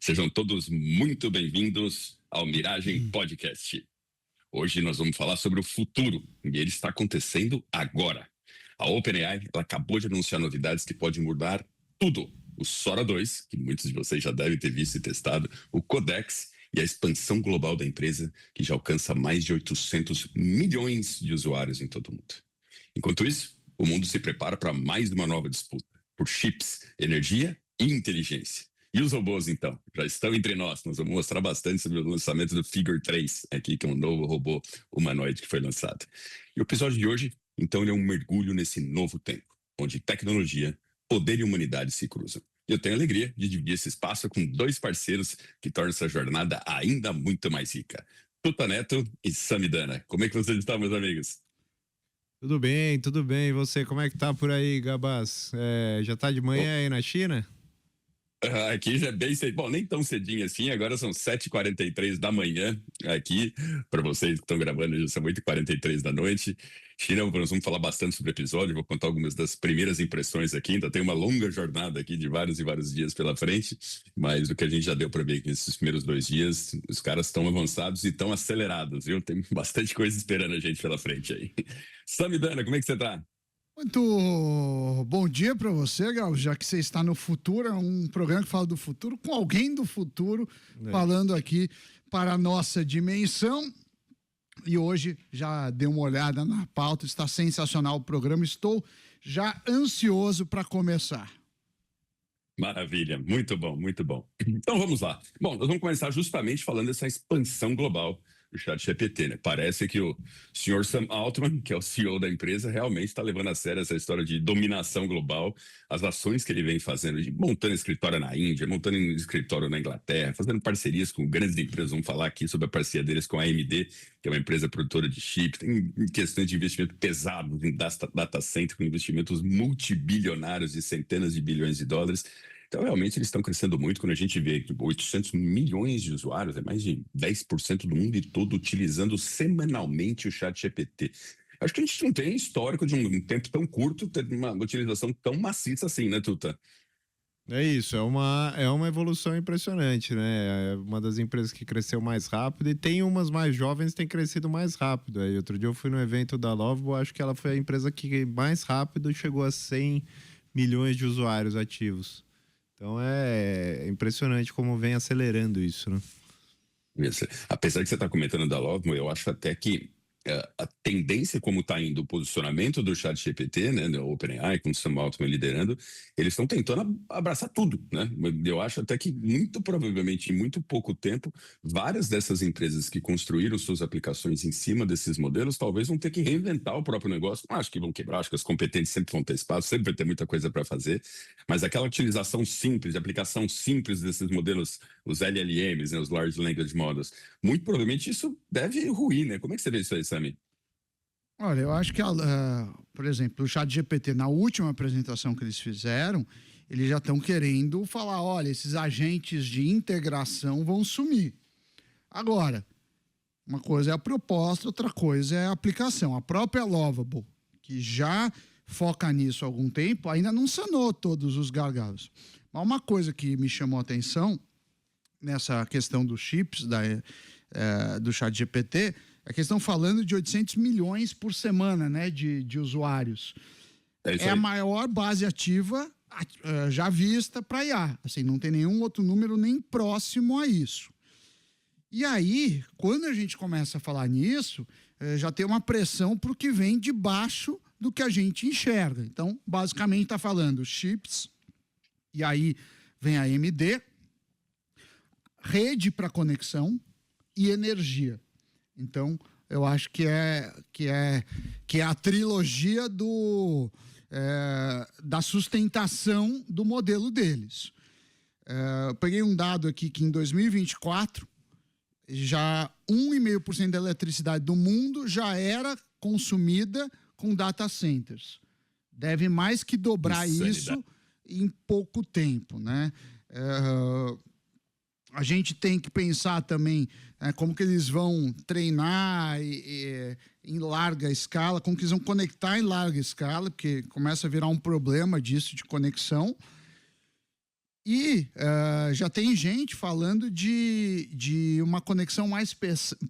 Sejam todos muito bem-vindos ao Miragem Podcast. Hoje nós vamos falar sobre o futuro, e ele está acontecendo agora. A OpenAI ela acabou de anunciar novidades que podem mudar tudo. O Sora 2, que muitos de vocês já devem ter visto e testado, o Codex e a expansão global da empresa, que já alcança mais de 800 milhões de usuários em todo o mundo. Enquanto isso, o mundo se prepara para mais uma nova disputa, por chips, energia e inteligência. E os robôs, então, já estão entre nós. Nós vamos mostrar bastante sobre o lançamento do Figure 3, aqui, que é um novo robô humanoide que foi lançado. E o episódio de hoje, então, ele é um mergulho nesse novo tempo, onde tecnologia, poder e humanidade se cruzam. E eu tenho a alegria de dividir esse espaço com dois parceiros que tornam essa jornada ainda muito mais rica. Tuta Neto e Samidana. Como é que vocês estão, meus amigos? Tudo bem, tudo bem. E você, como é que tá por aí, Gabás? Já tá de manhã aí na China? Aqui já é bem cedo. Bom, nem tão cedinho assim, agora são 7h43 da manhã aqui. Para vocês que estão gravando, já são 8h43 da noite. China, nós vamos falar bastante sobre o episódio, vou contar algumas das primeiras impressões aqui. Ainda tem uma longa jornada aqui de vários e vários dias pela frente, mas o que a gente já deu para ver aqui nesses primeiros 2 dias, os caras estão avançados e estão acelerados, viu? Tem bastante coisa esperando a gente pela frente aí. Samidana, como é que você tá? Muito bom dia para você, Gal, já que você está no futuro, é um programa que fala do futuro, com alguém do futuro, falando aqui para a nossa dimensão. E hoje já dei uma olhada na pauta, está sensacional o programa, estou já ansioso para começar. Maravilha, muito bom, muito bom. Então vamos lá. Bom, nós vamos começar justamente falando dessa expansão global do ChatGPT, né? Parece que o senhor Sam Altman, que é o CEO da empresa, realmente está levando a sério essa história de dominação global, as ações que ele vem fazendo, de montando escritório na Índia, montando escritório na Inglaterra, fazendo parcerias com grandes empresas. Vamos falar aqui sobre a parceria deles com a AMD, que é uma empresa produtora de chip, tem questões de investimento pesado em data center, com investimentos multibilionários de centenas de bilhões de dólares. Então, realmente, eles estão crescendo muito. Quando a gente vê que 800 milhões de usuários, é mais de 10% do mundo e todo utilizando semanalmente o ChatGPT. Acho que a gente não tem histórico de um tempo tão curto ter uma utilização tão maciça assim, né, Tuta? É isso, é uma evolução impressionante, né? É uma das empresas que cresceu mais rápido e tem umas mais jovens que têm crescido mais rápido. Aí, outro dia eu fui no evento da Lovebo, acho que ela foi a empresa que mais rápido chegou a 100 milhões de usuários ativos. Então é impressionante como vem acelerando isso, né? Apesar de você estar comentando da Lovemo, eu acho até que a tendência como está indo o posicionamento do ChatGPT, né, do OpenAI, com o Sam Altman liderando, eles estão tentando abraçar tudo, né? Eu acho até que muito provavelmente em muito pouco tempo, várias dessas empresas que construíram suas aplicações em cima desses modelos, talvez vão ter que reinventar o próprio negócio. Não acho que vão quebrar, acho que as competentes sempre vão ter espaço, sempre vai ter muita coisa para fazer, mas aquela utilização simples, de aplicação simples desses modelos, os LLMs, né, os Large Language Models, muito provavelmente isso deve ruir, né? Como é que você vê isso aí, Sami? Olha, eu acho que, por exemplo, o ChatGPT, na última apresentação que eles fizeram, eles já estão querendo falar, olha, esses agentes de integração vão sumir. Agora, uma coisa é a proposta, outra coisa é a aplicação. A própria Lovable, que já foca nisso há algum tempo, ainda não sanou todos os gargalos. Mas uma coisa que me chamou a atenção nessa questão dos chips do ChatGPT é que estão falando de 800 milhões por semana, né, de usuários. É a maior base ativa já vista para IA. Assim, não tem nenhum outro número nem próximo a isso. E aí, quando a gente começa a falar nisso, já tem uma pressão para o que vem debaixo do que a gente enxerga. Então, basicamente, está falando chips, e aí vem a AMD, rede para conexão e energia. Então, eu acho que é a trilogia da sustentação do modelo deles. Eu peguei um dado aqui que em 2024, já 1,5% da eletricidade do mundo já era consumida com data centers. Deve mais que dobrar isso em pouco tempo, né? A gente tem que pensar também como que eles vão treinar em larga escala, como que eles vão conectar em larga escala, porque começa a virar um problema disso de conexão. E já tem gente falando de uma conexão mais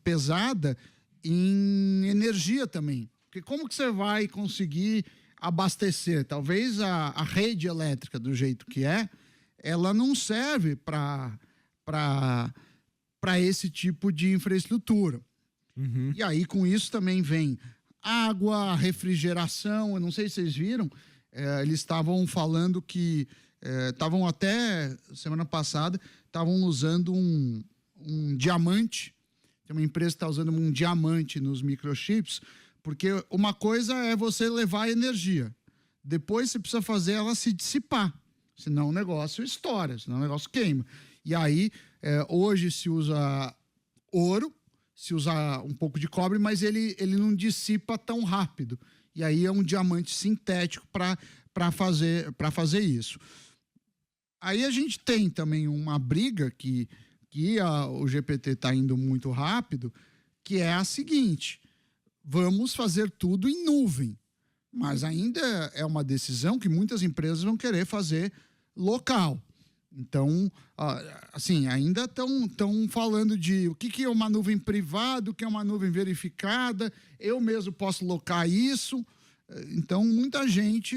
pesada em energia também. Porque como que você vai conseguir abastecer? Talvez a rede elétrica, do jeito que ela não serve para esse tipo de infraestrutura. Uhum. E aí, com isso, também vem água, refrigeração. Eu não sei se vocês viram, eles estavam falando que estavam até semana passada, estavam usando um diamante. Tem uma empresa que está usando um diamante nos microchips, porque uma coisa é você levar energia, depois você precisa fazer ela se dissipar, senão o negócio estoura, senão o negócio queima. E aí, hoje se usa ouro, se usa um pouco de cobre, mas ele não dissipa tão rápido. E aí é um diamante sintético para fazer isso. Aí a gente tem também uma briga que o GPT está indo muito rápido, que é a seguinte: vamos fazer tudo em nuvem. Mas ainda é uma decisão que muitas empresas vão querer fazer local. Então, assim, ainda estão falando de o que é uma nuvem privada, o que é uma nuvem verificada, eu mesmo posso locar isso. Então, muita gente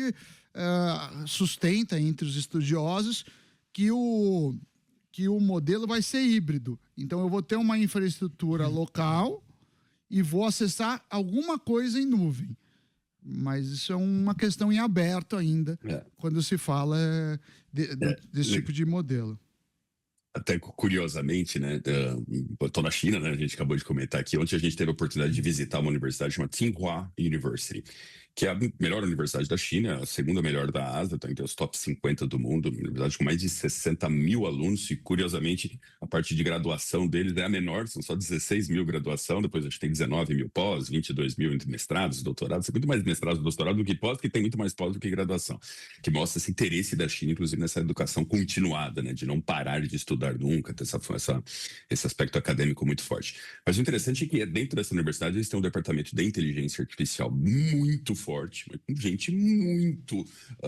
sustenta entre os estudiosos que o modelo vai ser híbrido. Então, eu vou ter uma infraestrutura local e vou acessar alguma coisa em nuvem. Mas isso é uma questão em aberto ainda, quando se fala desse tipo de modelo. Até curiosamente, né? Estou na China, né? A gente acabou de comentar aqui. Ontem a gente teve a oportunidade de visitar uma universidade chamada Tsinghua University, que é a melhor universidade da China, a segunda melhor da Ásia, está entre os top 50 do mundo, uma universidade com mais de 60 mil alunos, e curiosamente a parte de graduação deles é a menor, são só 16 mil graduação, depois a gente tem 19 mil pós, 22 mil entre mestrados, doutorados, tem muito mais mestrados e doutorado do que pós, que tem muito mais pós do que graduação, que mostra esse interesse da China, inclusive nessa educação continuada, né, de não parar de estudar nunca, ter esse aspecto acadêmico muito forte. Mas o interessante é que dentro dessa universidade eles têm um departamento de inteligência artificial muito forte, com gente muito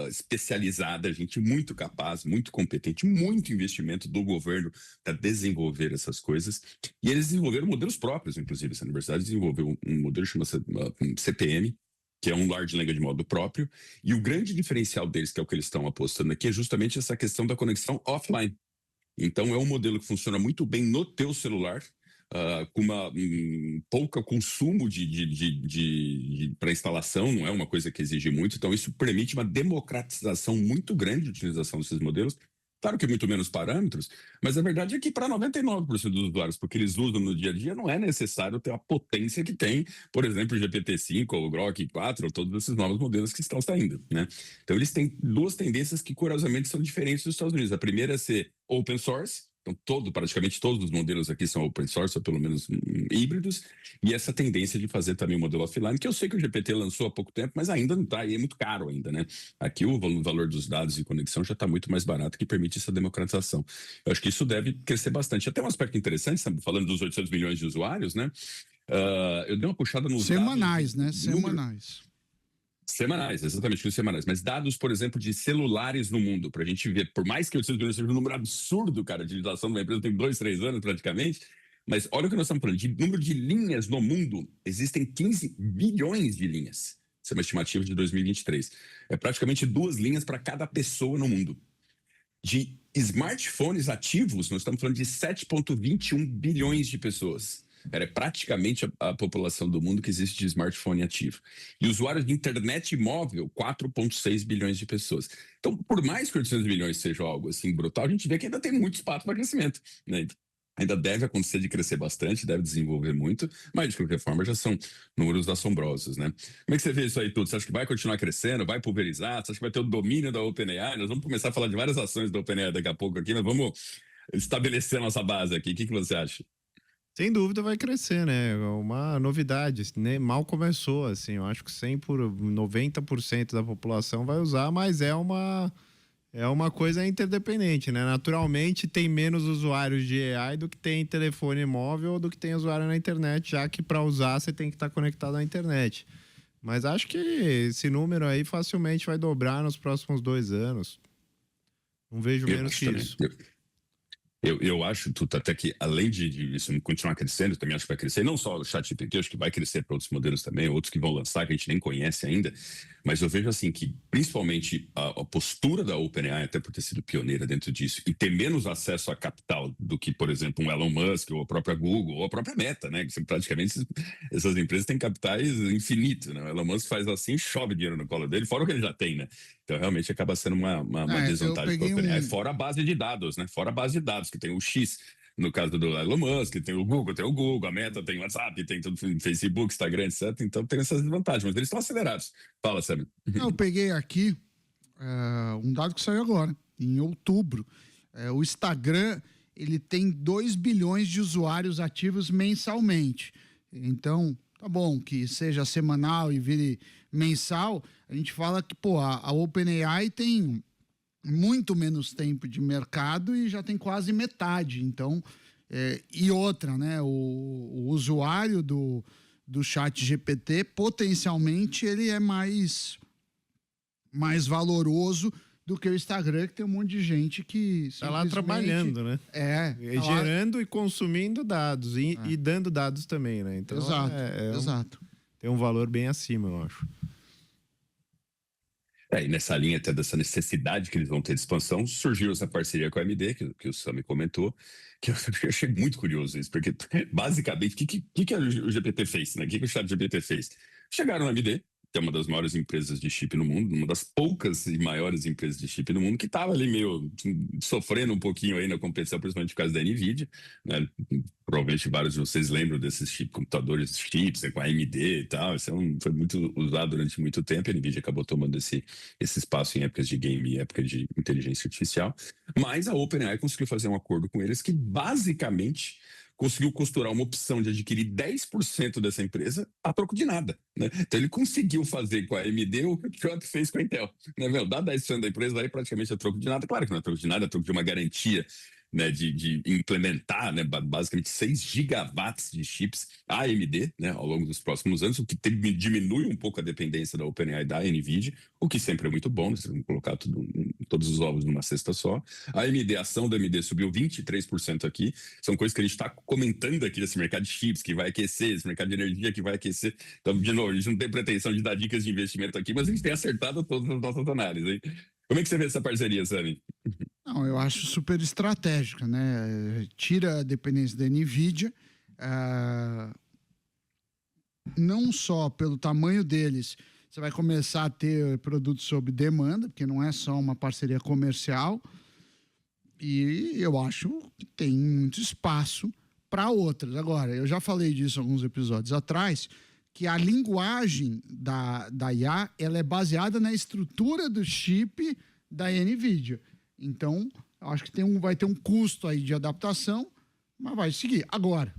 especializada, gente muito capaz, muito competente, muito investimento do governo para desenvolver essas coisas. E eles desenvolveram modelos próprios, inclusive. Essa universidade desenvolveu um modelo chamado CPM, que é um Large Language Model próprio. E o grande diferencial deles, que é o que eles estão apostando aqui, é justamente essa questão da conexão offline. Então, é um modelo que funciona muito bem no teu celular, com pouco consumo para instalação, não é uma coisa que exige muito. Então, isso permite uma democratização muito grande de utilização desses modelos. Claro que muito menos parâmetros, mas a verdade é que para 99% dos usuários, porque eles usam no dia a dia, não é necessário ter a potência que tem, por exemplo, o GPT-5 ou o Grok 4 ou todos esses novos modelos que estão saindo, né? Então, eles têm duas tendências que, curiosamente, são diferentes dos Estados Unidos. A primeira é ser open source. Então, praticamente todos os modelos aqui são open source, ou pelo menos híbridos, e essa tendência de fazer também o modelo offline, que eu sei que o GPT lançou há pouco tempo, mas ainda não está, e é muito caro ainda, né? Aqui o valor dos dados e conexão já está muito mais barato, que permite essa democratização. Eu acho que isso deve crescer bastante. Até um aspecto interessante, falando dos 800 milhões de usuários, né? Eu dei uma puxada nos semanais, dados, né? Semanais. Semanais, exatamente, semanais. Mas dados, por exemplo, de celulares no mundo, para a gente ver, por mais que 800 milhões seja um número absurdo, cara, de utilização de uma empresa tem 2, 3 anos praticamente, mas olha o que nós estamos falando, de número de linhas no mundo, existem 15 bilhões de linhas. Isso é uma estimativa de 2023. É praticamente 2 linhas para cada pessoa no mundo. De smartphones ativos, nós estamos falando de 7,21 bilhões de pessoas. É praticamente a população do mundo que existe de smartphone ativo. E usuários de internet móvel, 4,6 bilhões de pessoas. Então, por mais que 800 milhões seja algo assim brutal, a gente vê que ainda tem muito espaço para crescimento, né? Ainda deve acontecer de crescer bastante, deve desenvolver muito, mas de qualquer forma já são números assombrosos, né? Como é que você vê isso aí tudo? Você acha que vai continuar crescendo, vai pulverizar? Você acha que vai ter o domínio da OpenAI? Nós vamos começar a falar de várias ações da OpenAI daqui a pouco aqui, mas vamos estabelecer a nossa base aqui. O que você acha? Sem dúvida vai crescer, né? Uma novidade, né? Mal começou, assim. Eu acho que 90% da população vai usar, mas é uma coisa interdependente, né? Naturalmente, tem menos usuários de AI do que tem telefone móvel ou do que tem usuário na internet, já que para usar você tem que estar conectado à internet. Mas acho que esse número aí facilmente vai dobrar nos próximos 2 anos. Não vejo Eu menos acho que também. isso. Eu acho, Tuta, até que além de isso continuar crescendo, eu também acho que vai crescer, não só o ChatGPT, acho que vai crescer para outros modelos também, outros que vão lançar, que a gente nem conhece ainda, mas eu vejo assim que, principalmente, a postura da OpenAI, até por ter sido pioneira dentro disso, e ter menos acesso a capital do que, por exemplo, um Elon Musk, ou a própria Google, ou a própria Meta, né? Que praticamente essas empresas têm capitais infinitos, né? O Elon Musk faz assim, chove dinheiro no colo dele, fora o que ele já tem, né? Então, realmente, acaba sendo uma Eu desvantagem para a peguei OpenAI, um. fora a base de dados, né? Fora a base de dados, que tem o X, no caso do Elon Musk, tem o Google, a Meta tem o WhatsApp, tem tudo, Facebook, Instagram, etc. Então, tem essas desvantagens, mas eles estão acelerados. Fala, Sam. Eu peguei aqui um dado que saiu agora, em outubro. O Instagram ele tem 2 bilhões de usuários ativos mensalmente. Então, tá bom que seja semanal e vire mensal. A gente fala que a OpenAI tem muito menos tempo de mercado e já tem quase metade. Então, e outra, né? O usuário do chat GPT, potencialmente, ele é mais valoroso do que o Instagram, que tem um monte de gente que Tá lá trabalhando, né? Gerando e consumindo dados e dando dados também, né? Então, exato. Tem um valor bem acima, eu acho. E nessa linha até dessa necessidade que eles vão ter de expansão, surgiu essa parceria com a AMD, que o Sami comentou, que eu achei muito curioso isso, porque basicamente, o que o GPT fez, né? O que o chat GPT fez? Chegaram na AMD, que é uma das maiores empresas de chip no mundo, uma das poucas e maiores empresas de chip no mundo, que estava ali meio sofrendo um pouquinho aí na competição, principalmente por causa da NVIDIA, né? Provavelmente vários de vocês lembram desses computadores chips, com a AMD e tal. Isso foi muito usado durante muito tempo. A NVIDIA acabou tomando esse espaço em épocas de game e época de inteligência artificial. Mas a OpenAI conseguiu fazer um acordo com eles que basicamente conseguiu costurar uma opção de adquirir 10% dessa empresa a troco de nada, né? Então ele conseguiu fazer com a AMD o que o Trump fez com a Intel, né? Dá 10% da empresa aí praticamente a troco de nada. Claro que não é troco de nada, é troco de uma garantia, né, de implementar, né, basicamente 6 gigawatts de chips AMD, né, ao longo dos próximos anos, o que diminui um pouco a dependência da OpenAI da NVIDIA, o que sempre é muito bom, né, você não colocar todos os ovos numa cesta só. A ação da AMD subiu 23% aqui, são coisas que a gente está comentando aqui desse mercado de chips que vai aquecer, esse mercado de energia que vai aquecer. Então, de novo, a gente não tem pretensão de dar dicas de investimento aqui, mas a gente tem acertado todas as nossas análises, hein? Como é que você vê essa parceria, Sami? Não, eu acho super estratégica, né? Tira a dependência da NVIDIA, não só pelo tamanho deles, você vai começar a ter produtos sob demanda, porque não é só uma parceria comercial, e eu acho que tem muito espaço para outras. Agora, eu já falei disso alguns episódios atrás, que a linguagem da IA ela é baseada na estrutura do chip da NVIDIA. Então, eu acho que vai ter um custo aí de adaptação, mas vai seguir. Agora,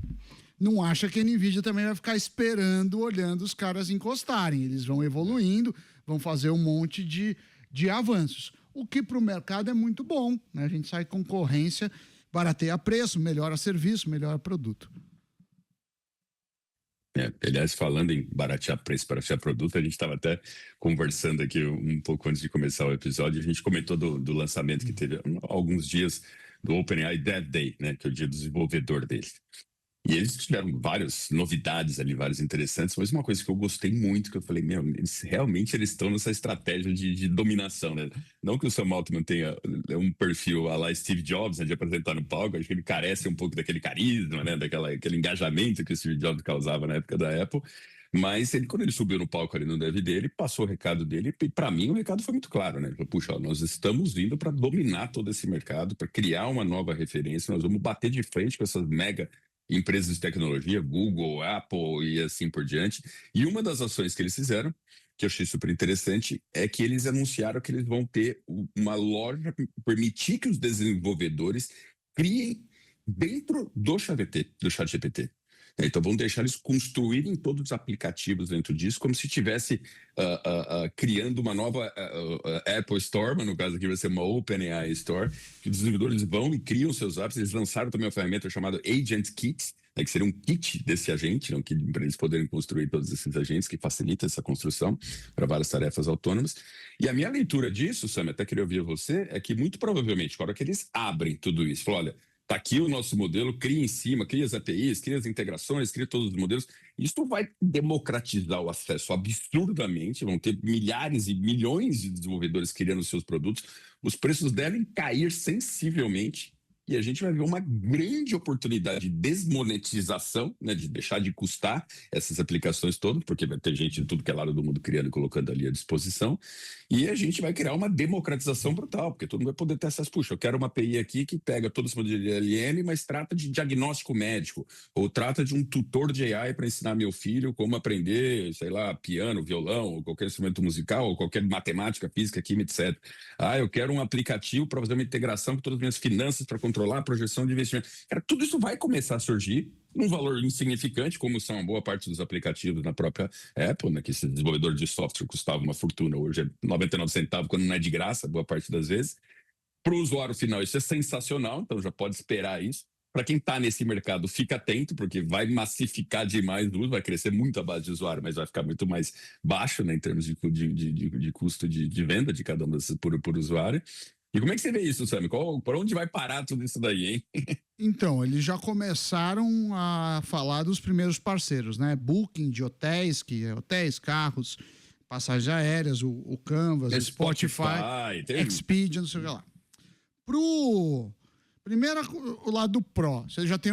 não acha que a NVIDIA também vai ficar esperando, olhando os caras encostarem. Eles vão evoluindo, vão fazer um monte de avanços. O que para o mercado é muito bom, né? A gente sai concorrência, barateia preço, melhora serviço, melhora produto. Aliás, falando em baratear preço, baratear produto, a gente estava até conversando aqui um pouco antes de começar o episódio, a gente comentou do lançamento que teve há alguns dias do OpenAI Dev Day, né, que é o dia do desenvolvedor dele. E eles tiveram várias novidades ali, várias interessantes, mas uma coisa que eu gostei muito, que eu falei, eles estão nessa estratégia de dominação, né? Não que o Sam Altman tenha um perfil à la Steve Jobs, né, de apresentar no palco, acho que ele carece um pouco daquele carisma, né, aquele engajamento que o Steve Jobs causava na época da Apple, mas quando ele subiu no palco ali no Dev Day, ele passou o recado dele, e para mim o recado foi muito claro, né? Ele falou, puxa, nós estamos vindo para dominar todo esse mercado, para criar uma nova referência, nós vamos bater de frente com essas mega empresas de tecnologia, Google, Apple e assim por diante. E uma das ações que eles fizeram, que eu achei super interessante, é que eles anunciaram que eles vão ter uma loja para permitir que os desenvolvedores criem dentro do ChatGPT. Então, vão deixar eles construírem todos os aplicativos dentro disso, como se estivesse criando uma nova Apple Store, mas no caso aqui vai ser uma OpenAI Store, que os desenvolvedores vão e criam seus apps. Eles lançaram também uma ferramenta chamada Agent Kit, né, que seria um kit desse agente, né, para eles poderem construir todos esses agentes, que facilita essa construção para várias tarefas autônomas. E a minha leitura disso, Sam, até queria ouvir você, é que muito provavelmente, na hora que eles abrem tudo isso, falam, olha, tá aqui o nosso modelo, cria em cima, cria as APIs, cria as integrações, cria todos os modelos. Isso vai democratizar o acesso absurdamente, vão ter milhares e milhões de desenvolvedores criando seus produtos, os preços devem cair sensivelmente e a gente vai ver uma grande oportunidade de desmonetização, né, de deixar de custar essas aplicações todas, porque vai ter gente de tudo que é lado do mundo criando e colocando ali à disposição, e a gente vai criar uma democratização brutal, porque todo mundo vai poder ter acesso. Puxa, eu quero uma API aqui que pega todo esse modelo de LLM, mas trata de diagnóstico médico, ou trata de um tutor de AI para ensinar meu filho como aprender, sei lá, piano, violão, ou qualquer instrumento musical, ou qualquer matemática, física, química, etc. Ah, eu quero um aplicativo para fazer uma integração com todas as minhas finanças, para controlar a projeção de investimento. Cara, tudo isso vai começar a surgir num valor insignificante, como são a boa parte dos aplicativos na própria Apple, né, que esse desenvolvedor de software custava uma fortuna, hoje é 99 centavos, quando não é de graça, boa parte das vezes. Para o usuário final, isso é sensacional, então já pode esperar isso. Para quem está nesse mercado, fica atento, porque vai massificar demais o uso, vai crescer muito a base de usuário, mas vai ficar muito mais baixo, né, em termos de custo de venda de cada um desses por usuário. E como é que você vê isso, Sam? Para onde vai parar tudo isso daí, hein? Então, eles já começaram a falar dos primeiros parceiros, né? Booking de hotéis, que é hotéis, carros, passagens aéreas, o Canvas, o Spotify, Expedia, não sei o que lá. Primeiro, o lado pró. Você já tem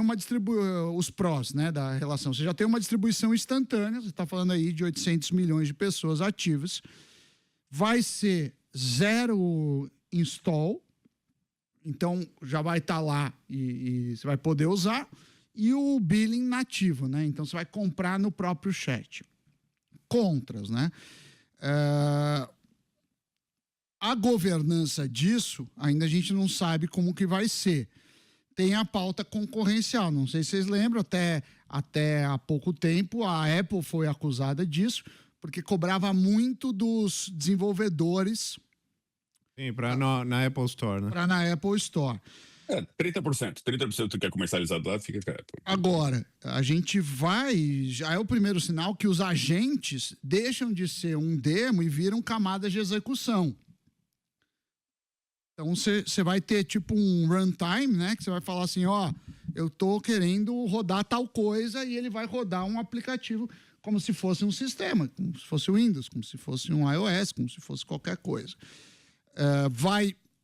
os prós, né, da relação. Você já tem uma distribuição instantânea. Você está falando aí de 800 milhões de pessoas ativas. Vai ser zero install. Então, já vai estar lá e você vai poder usar. E o billing nativo, né? Então, você vai comprar no próprio chat. Contras, né? A governança disso, ainda a gente não sabe como que vai ser. Tem a pauta concorrencial. Não sei se vocês lembram, até há pouco tempo, a Apple foi acusada disso, porque cobrava muito dos desenvolvedores. Sim, na Apple Store, né? Para na Apple Store. 30% que é comercializado lá fica com a Apple. Agora, a gente já é o primeiro sinal que os agentes deixam de ser um demo e viram camadas de execução. Então, você vai ter tipo um runtime, né? Que você vai falar assim, ó, eu tô querendo rodar tal coisa e ele vai rodar um aplicativo como se fosse um sistema, como se fosse o Windows, como se fosse um iOS, como se fosse qualquer coisa.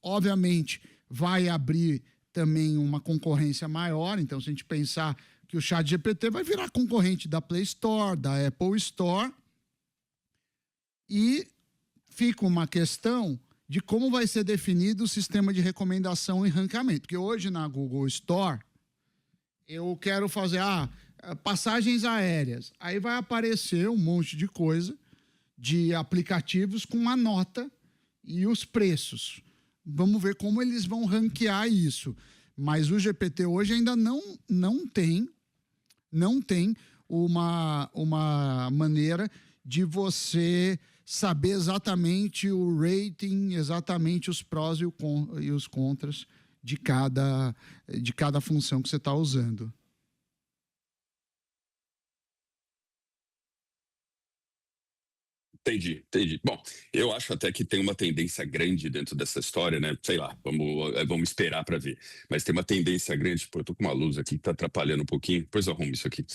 Obviamente, vai abrir também uma concorrência maior. Então, se a gente pensar que o ChatGPT vai virar concorrente da Play Store, da Apple Store, e fica uma questão de como vai ser definido o sistema de recomendação e ranqueamento. Porque hoje na Google Store, eu quero fazer passagens aéreas. Aí vai aparecer um monte de coisa de aplicativos com uma nota e os preços. Vamos ver como eles vão ranquear isso. Mas o GPT hoje ainda não tem uma maneira de você saber exatamente o rating, exatamente os prós e os contras de cada função que você está usando. Entendi. Bom, eu acho até que tem uma tendência grande dentro dessa história, né? Sei lá, vamos esperar para ver. Mas tem uma tendência grande. Pô, eu tô com uma luz aqui que tá atrapalhando um pouquinho. Depois eu arrumo isso aqui.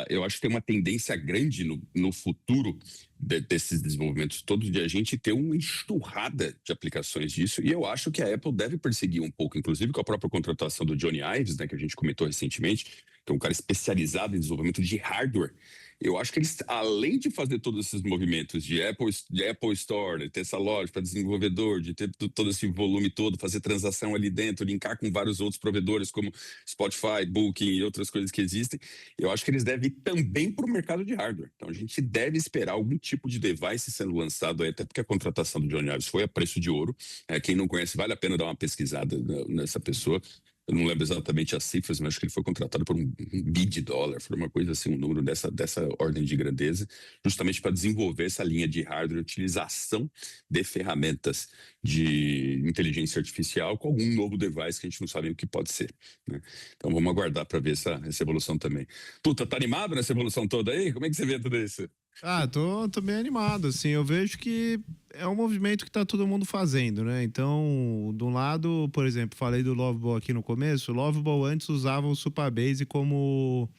Eu acho que tem uma tendência grande no futuro desses desenvolvimentos todos de a gente ter uma enxurrada de aplicações disso. E eu acho que a Apple deve perseguir um pouco, inclusive com a própria contratação do Johnny Ives, né, que a gente comentou recentemente, que é um cara especializado em desenvolvimento de hardware. Eu acho que eles, além de fazer todos esses movimentos de Apple Store, de ter essa loja para desenvolvedor, de ter todo esse volume todo, fazer transação ali dentro, linkar com vários outros provedores como Spotify, Booking e outras coisas que existem, eu acho que eles devem ir também para o mercado de hardware. Então a gente deve esperar algum tipo de device sendo lançado aí, até porque a contratação do Johnny Ives foi a preço de ouro. Quem não conhece, vale a pena dar uma pesquisada nessa pessoa. eu não lembro exatamente as cifras, mas acho que ele foi contratado por um bi de dólar, foi uma coisa assim, um número dessa ordem de grandeza, justamente para desenvolver essa linha de hardware, utilização de ferramentas de inteligência artificial com algum novo device que a gente não sabe o que pode ser, né? Então vamos aguardar para ver essa evolução também. Tuta, tá animado nessa evolução toda aí? Como é que você vê tudo isso? Ah, tô bem animado, assim, eu vejo que é um movimento que tá todo mundo fazendo, né? Então, de um lado, por exemplo, falei do Lovable aqui no começo, o Lovable antes usava o Supabase como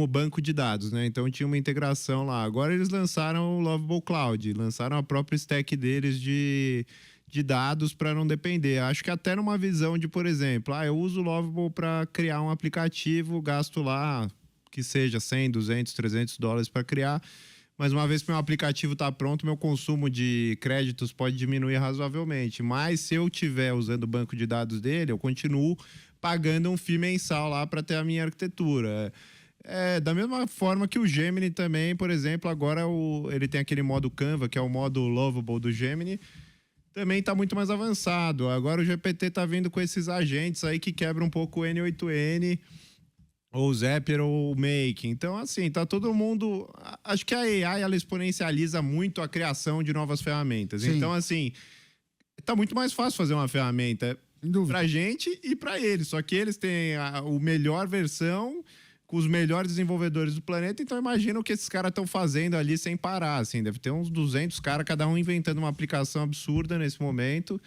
banco de dados, né? Então tinha uma integração lá. Agora eles lançaram o Lovable Cloud, lançaram a própria stack deles de dados para não depender. Acho que até numa visão de, por exemplo, eu uso o Lovable para criar um aplicativo, gasto lá que seja 100, 200, 300 dólares para criar, mas uma vez que meu aplicativo está pronto, meu consumo de créditos pode diminuir razoavelmente. Mas se eu estiver usando o banco de dados dele, eu continuo pagando um FII mensal lá para ter a minha arquitetura. Da mesma forma que o Gemini também, por exemplo, agora ele tem aquele modo Canva, que é o modo Lovable do Gemini, também está muito mais avançado. Agora o GPT está vindo com esses agentes aí que quebram um pouco o N8N, ou o Zapier ou o Make. Então, assim, tá todo mundo... Acho que a AI, ela exponencializa muito a criação de novas ferramentas. Sim. Então, assim, tá muito mais fácil fazer uma ferramenta pra gente e pra eles. Só que eles têm a melhor versão com os melhores desenvolvedores do planeta. Então, imagina o que esses caras estão fazendo ali sem parar, assim. Deve ter uns 200 caras, cada um inventando uma aplicação absurda nesse momento.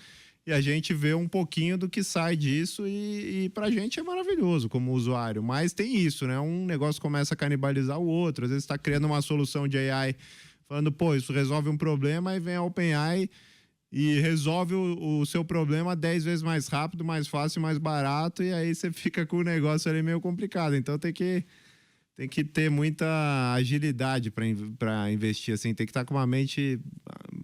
E a gente vê um pouquinho do que sai disso e pra gente é maravilhoso como usuário. Mas tem isso, né? Um negócio começa a canibalizar o outro. Às vezes está criando uma solução de AI falando, pô, isso resolve um problema, aí vem a OpenAI e resolve o seu problema 10 vezes mais rápido, mais fácil, mais barato, e aí você fica com o negócio ali meio complicado. Então tem que ter muita agilidade para investir, assim, tem que estar com uma mente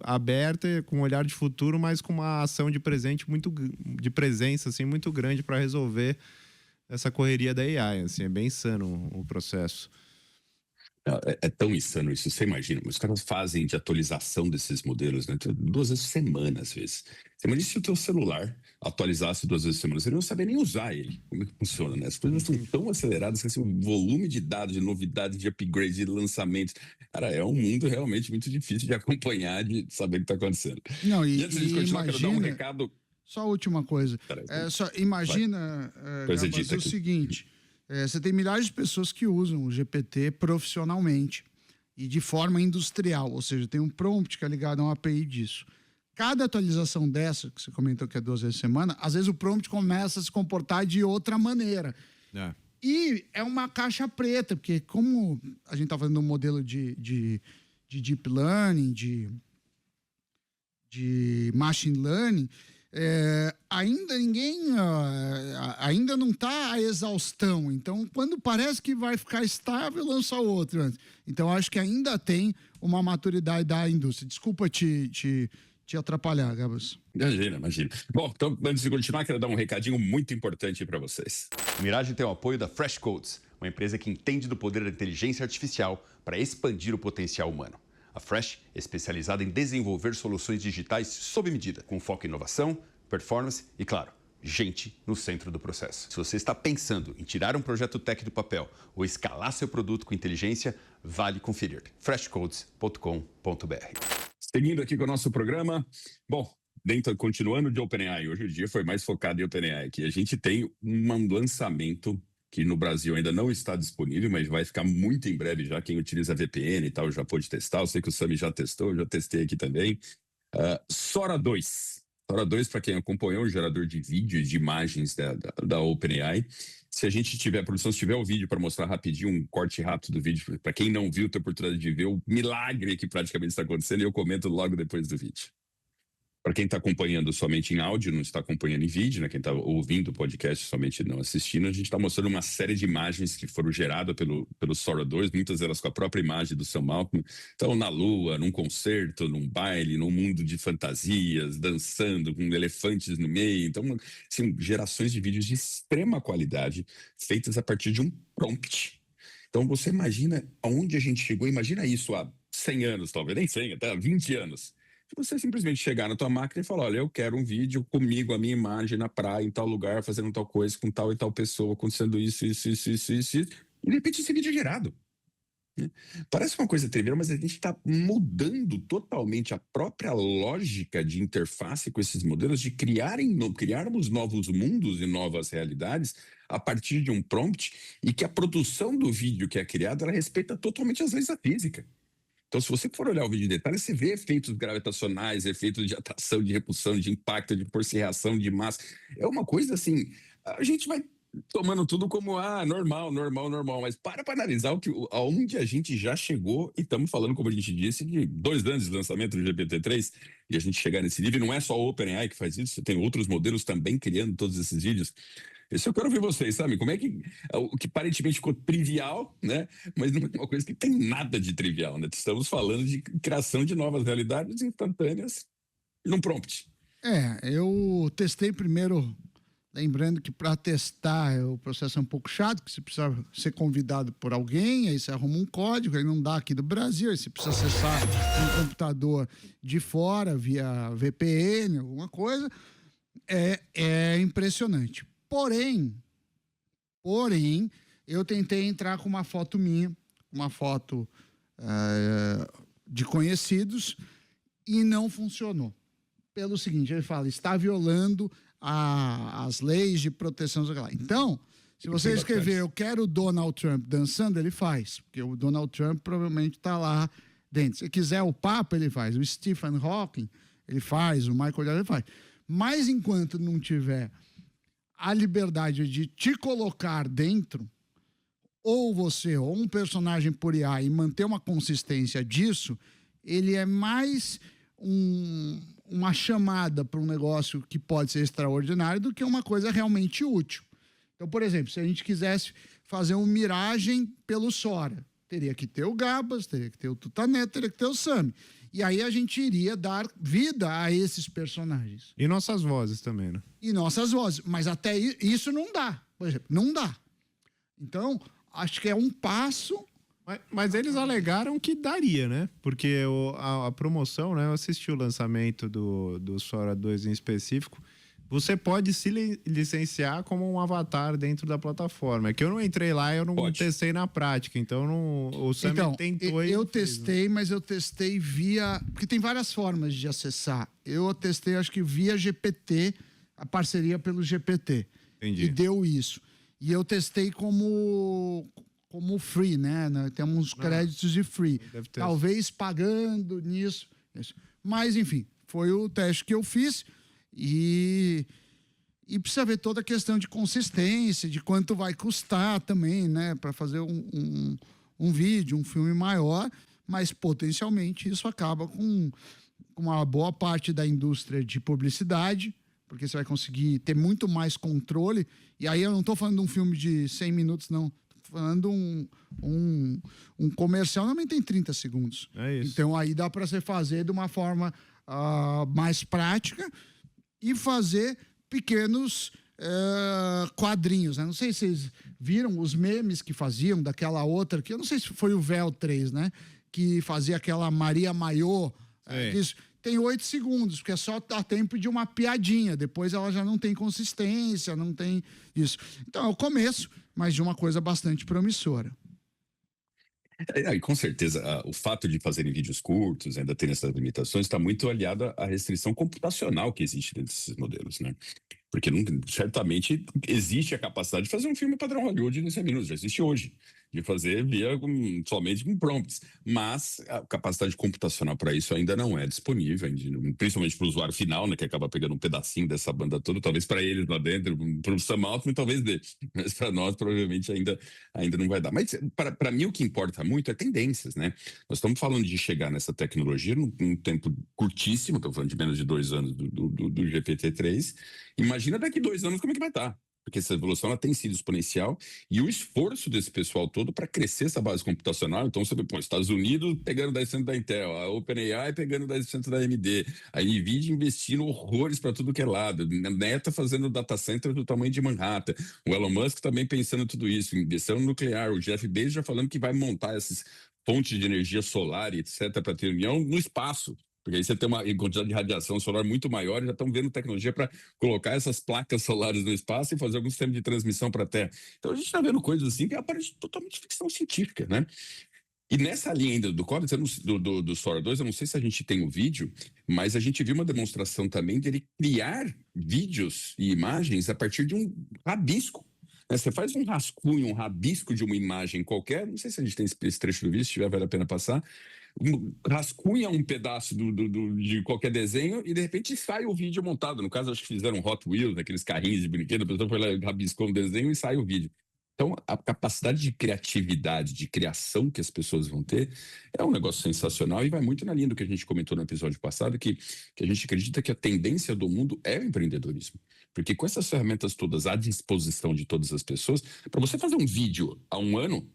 aberta, com um olhar de futuro, mas com uma ação de presença assim, muito grande para resolver essa correria da AI. Assim, é bem insano o processo. É tão insano isso, você imagina, os caras fazem de atualização desses modelos, né, 2 vezes por semana, às vezes. Você imagina se o teu celular atualizasse 2 vezes por semana, você não saber nem usar ele, como é que funciona, né? As coisas estão tão aceleradas que assim, o volume de dados, de novidades, de upgrades, de lançamentos, cara, é um mundo realmente muito difícil de acompanhar, de saber o que está acontecendo. Não, E antes de continuar, imagina... quero dar um recado... Só a última coisa. Imagina, Gabas, o seguinte... você tem milhares de pessoas que usam o GPT profissionalmente e de forma industrial, ou seja, tem um prompt que é ligado a uma API disso. Cada atualização dessa, que você comentou que é 2 vezes por semana, às vezes o prompt começa a se comportar de outra maneira. E é uma caixa preta, porque como a gente está fazendo um modelo de deep learning, de machine learning, ainda não está a exaustão. Então, quando parece que vai ficar estável, lança outro. Então, acho que ainda tem uma maturidade da indústria. Desculpa te atrapalhar, Gabas. Imagina. Bom, então, antes de continuar, quero dar um recadinho muito importante para vocês. O Mirage tem o apoio da Fresh Codes, uma empresa que entende do poder da inteligência artificial para expandir o potencial humano. A Fresh é especializada em desenvolver soluções digitais sob medida, com foco em inovação, performance e, claro, gente no centro do processo. Se você está pensando em tirar um projeto tech do papel ou escalar seu produto com inteligência, vale conferir freshcodes.com.br. Seguindo aqui com o nosso programa, bom, continuando de OpenAI, hoje o dia foi mais focado em OpenAI, que a gente tem um lançamento que no Brasil ainda não está disponível, mas vai ficar muito em breve já. Quem utiliza VPN e tal já pôde testar. Eu sei que o Sami já testou, eu já testei aqui também. Sora 2. Sora 2, para quem acompanhou, o gerador de vídeo e de imagens da OpenAI. Se a gente tiver, produção, se tiver o vídeo para mostrar rapidinho, um corte rápido do vídeo, para quem não viu, tem a oportunidade de ver o milagre que praticamente está acontecendo, e eu comento logo depois do vídeo. Para quem está acompanhando somente em áudio, não está acompanhando em vídeo, né? Quem está ouvindo o podcast somente não assistindo, a gente está mostrando uma série de imagens que foram geradas pelo Sora 2, muitas delas com a própria imagem do Sam Altman. Então, na lua, num concerto, num baile, num mundo de fantasias, dançando, com elefantes no meio. Então, assim, gerações de vídeos de extrema qualidade, feitas a partir de um prompt. Então, você imagina aonde a gente chegou, imagina isso há 100 anos, talvez, nem 100, até há 20 anos. de você simplesmente chegar na tua máquina e falar, olha, eu quero um vídeo comigo, a minha imagem na praia, em tal lugar, fazendo tal coisa, com tal e tal pessoa, acontecendo isso, e de repente esse vídeo é gerado. Parece uma coisa trivial, mas a gente está mudando totalmente a própria lógica de interface com esses modelos, de criarmos novos mundos e novas realidades a partir de um prompt, e que a produção do vídeo que é criado, ela respeita totalmente as leis da física. Então, se você for olhar o vídeo em detalhe, você vê efeitos gravitacionais, efeitos de atração, de repulsão, de impacto, de força e reação, de massa. É uma coisa assim, a gente vai tomando tudo como normal, mas para analisar aonde a gente já chegou, e estamos falando, como a gente disse, de 2 anos de lançamento do GPT-3, e a gente chegar nesse nível. Não é só o OpenAI que faz isso, você tem outros modelos também criando todos esses vídeos. Isso eu quero ver vocês, sabe? Como é que o que aparentemente ficou trivial, né? Mas não é uma coisa que tem nada de trivial, né? Estamos falando de criação de novas realidades instantâneas num prompt. Eu testei primeiro, lembrando que para testar o processo é um pouco chato, que você precisa ser convidado por alguém, aí você arruma um código, aí não dá aqui do Brasil, aí você precisa acessar um computador de fora via VPN, alguma coisa. É impressionante. Porém, eu tentei entrar com uma foto minha, uma foto de conhecidos, e não funcionou. Pelo seguinte, ele fala, está violando as leis de proteção. Então, se você escrever, eu quero o Donald Trump dançando, ele faz, porque o Donald Trump provavelmente está lá dentro. Se quiser o Papa, ele faz. O Stephen Hawking, ele faz. O Michael Jackson, ele faz. Mas enquanto não tiver a liberdade de te colocar dentro, ou você, ou um personagem por IA, e manter uma consistência disso, ele é mais uma chamada para um negócio que pode ser extraordinário do que uma coisa realmente útil. Então, por exemplo, se a gente quisesse fazer uma miragem pelo Sora, teria que ter o Gabas, teria que ter o Tutanet, teria que ter o Sami. E aí a gente iria dar vida a esses personagens. E nossas vozes também, né? E nossas vozes. Mas até isso não dá. Por exemplo, não dá. Então, acho que é um passo. Mas eles alegaram que daria, né? Porque a promoção, né? Eu assisti o lançamento do Sora 2 em específico. Você pode se licenciar como um avatar dentro da plataforma. É que eu não entrei lá, eu não testei na prática. Então, o Sam tentou. Eu testei, mas eu testei via... Porque tem várias formas de acessar. Eu testei, acho que via GPT, a parceria pelo GPT. Entendi. E deu isso. E eu testei como free, né? Temos créditos de free. Talvez pagando nisso. Isso. Mas, enfim, foi o teste que eu fiz. E precisa ver toda a questão de consistência, de quanto vai custar também, né? Para fazer um vídeo, um filme maior. Mas, potencialmente, isso acaba com uma boa parte da indústria de publicidade, porque você vai conseguir ter muito mais controle. E aí eu não estou falando de um filme de 100 minutos, não. Estou falando um comercial, normalmente tem 30 segundos. É isso. Então aí dá para você fazer de uma forma mais prática e fazer pequenos quadrinhos, né? Não sei se vocês viram os memes que faziam daquela outra, que eu não sei se foi o Véu 3, né? Que fazia aquela Maria Maiô, isso. Tem 8 segundos, porque é só dar tempo de uma piadinha. Depois ela já não tem consistência, não tem isso. Então é o começo, mas de uma coisa bastante promissora. E com certeza, o fato de fazerem vídeos curtos, ainda ter essas limitações, está muito aliado à restrição computacional que existe dentro desses modelos, né? Porque certamente existe a capacidade de fazer um filme padrão Hollywood em 100 minutos, já existe hoje, de fazer somente com prompts. Mas a capacidade computacional para isso ainda não é disponível, principalmente para o usuário final, né, que acaba pegando um pedacinho dessa banda toda, talvez para eles lá dentro, para o Sam Altman talvez dê, mas para nós provavelmente ainda não vai dar. Mas para mim o que importa muito é tendências, né? Nós estamos falando de chegar nessa tecnologia num tempo curtíssimo, estou falando de menos de 2 anos do GPT-3. Imagina daqui 2 anos como é que vai estar. Porque essa evolução ela tem sido exponencial, e o esforço desse pessoal todo para crescer essa base computacional. Então, você vê, Estados Unidos pegando 10% da Intel, a OpenAI pegando 10% da AMD, a NVIDIA investindo horrores para tudo que é lado, a Meta fazendo data center do tamanho de Manhattan, o Elon Musk também pensando em tudo isso, investindo no nuclear, o Jeff Bezos já falando que vai montar essas fontes de energia solar e etc. para ter união no espaço. Porque aí você tem uma quantidade de radiação solar muito maior e já estão vendo tecnologia para colocar essas placas solares no espaço e fazer algum sistema de transmissão para a Terra. Então a gente está vendo coisas assim que aparecem totalmente ficção científica, né? E nessa linha ainda do Comet, do Sora 2, eu não sei se a gente tem o vídeo, mas a gente viu uma demonstração também dele criar vídeos e imagens a partir de um rabisco. Né? Você faz um rascunho, um rabisco de uma imagem qualquer, não sei se a gente tem esse trecho do vídeo, se tiver, vale a pena passar. Rascunha um pedaço de qualquer desenho e de repente sai o vídeo montado. No caso, acho que fizeram Hot Wheels, aqueles carrinhos de brinquedo, a pessoa foi lá, rabiscou um desenho e sai o vídeo. Então, a capacidade de criatividade, de criação que as pessoas vão ter é um negócio sensacional e vai muito na linha do que a gente comentou no episódio passado, que a gente acredita que a tendência do mundo é o empreendedorismo. Porque com essas ferramentas todas à disposição de todas as pessoas, para você fazer um vídeo há um ano,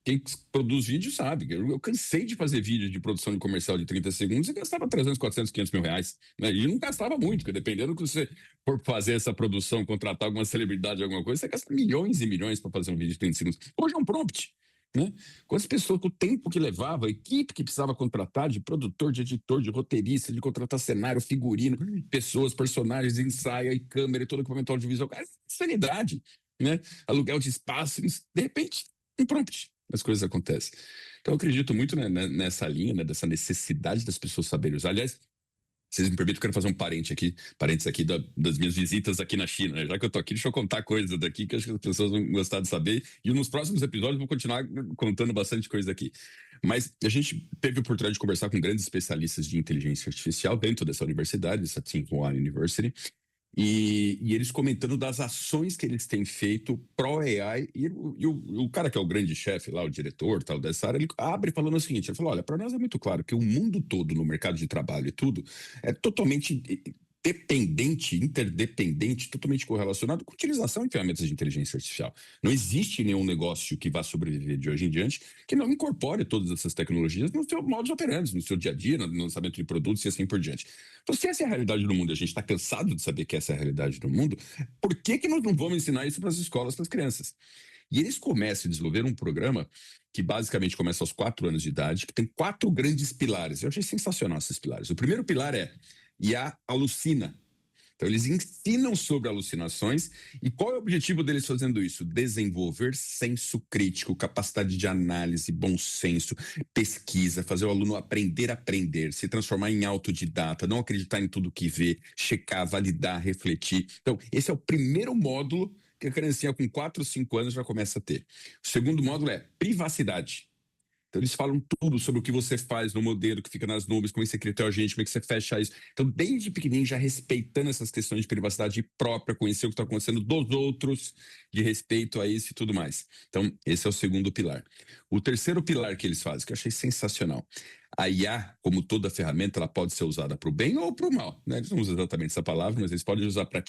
quem produz vídeo sabe. Eu cansei de fazer vídeo de produção de comercial de 30 segundos e gastava 300, 400, 500 mil reais. Né? E não gastava muito, porque dependendo do que você for fazer essa produção, contratar alguma celebridade, alguma coisa, você gasta milhões e milhões para fazer um vídeo de 30 segundos. Hoje é um prompt. Né? Quantas pessoas, com o tempo que levava, a equipe que precisava contratar, de produtor, de editor, de roteirista, de contratar cenário, figurino, pessoas, personagens, ensaio e câmera e todo equipamento audiovisual. Cara, sanidade, né? Aluguel de espaço, de repente, um prompt. As coisas acontecem. Então, eu acredito muito nessa linha, né, dessa necessidade das pessoas saberem usar. Aliás, vocês me permitem, eu quero fazer um parênteses aqui das minhas visitas aqui na China. Né? Já que eu tô aqui, deixa eu contar coisas daqui que acho que as pessoas vão gostar de saber. E nos próximos episódios eu vou continuar contando bastante coisa aqui. Mas a gente teve a oportunidade de conversar com grandes especialistas de inteligência artificial dentro dessa universidade, essa Tsinghua University. E eles comentando das ações que eles têm feito pró-AI, e o cara que é o grande chefe lá, o diretor tal dessa área, ele abre falando o seguinte, ele falou, olha, para nós é muito claro que o mundo todo no mercado de trabalho e tudo é totalmente dependente, interdependente, totalmente correlacionado com a utilização de ferramentas de inteligência artificial. Não existe nenhum negócio que vá sobreviver de hoje em diante que não incorpore todas essas tecnologias no seu modus operandi, no seu dia a dia, no lançamento de produtos e assim por diante. Então, se essa é a realidade do mundo, a gente está cansado de saber que essa é a realidade do mundo, por que nós não vamos ensinar isso para as escolas, para as crianças? E eles começam a desenvolver um programa que basicamente começa aos 4 anos de idade, que tem 4 grandes pilares. Eu achei sensacional esses pilares. O primeiro pilar é IA alucina. Então, eles ensinam sobre alucinações. E qual é o objetivo deles fazendo isso? Desenvolver senso crítico, capacidade de análise, bom senso, pesquisa, fazer o aluno aprender a aprender, se transformar em autodidata, não acreditar em tudo que vê, checar, validar, refletir. Então, esse é o primeiro módulo que a criancinha com 4, 5 anos já começa a ter. O segundo módulo é privacidade. Então, eles falam tudo sobre o que você faz no modelo que fica nas nuvens, como é que você cria teu agente, como é que você fecha isso. Então, desde pequenininho, já respeitando essas questões de privacidade própria, conhecer o que está acontecendo dos outros, de respeito a isso e tudo mais. Então, esse é o segundo pilar. O terceiro pilar que eles fazem, que eu achei sensacional. A IA, como toda ferramenta, ela pode ser usada para o bem ou para o mal. Né? Eles não usam exatamente essa palavra, mas eles podem usar para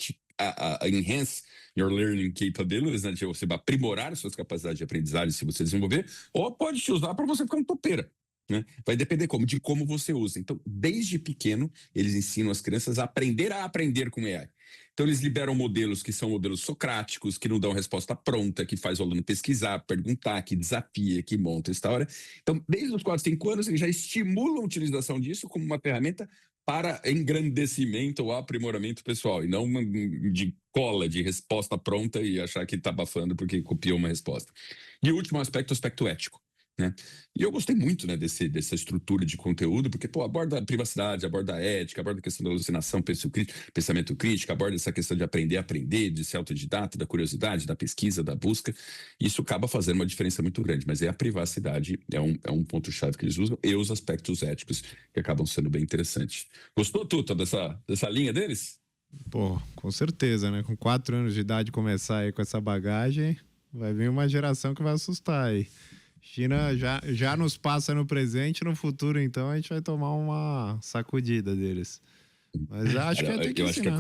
enhance your learning capabilities, né? De você aprimorar suas capacidades de aprendizagem se você desenvolver, ou pode te usar para você ficar um topeira. Né? Vai depender de como você usa. Então, desde pequeno, eles ensinam as crianças a aprender com AI. Então, eles liberam modelos que são modelos socráticos, que não dão resposta pronta, que faz o aluno pesquisar, perguntar, que desafia, que monta essa hora. Então, desde os 4, 5 anos, eles já estimulam a utilização disso como uma ferramenta para engrandecimento ou aprimoramento pessoal, e não de cola, de resposta pronta e achar que está abafando porque copiou uma resposta. E o último aspecto, o aspecto ético. Né? E eu gostei muito, né, dessa estrutura de conteúdo, porque aborda a privacidade, aborda a ética, aborda a questão da alucinação, pensamento crítico, aborda essa questão de aprender, de ser autodidata, da curiosidade, da pesquisa, da busca. Isso acaba fazendo uma diferença muito grande, mas a privacidade é um ponto-chave que eles usam, e os aspectos éticos que acabam sendo bem interessantes. Gostou, Tuta, dessa linha deles? Pô, com certeza, né? Com 4 anos de idade começar aí com essa bagagem, vai vir uma geração que vai assustar aí. China já nos passa no presente, no futuro, então, a gente vai tomar uma sacudida deles. Mas acho que tem que ensinar.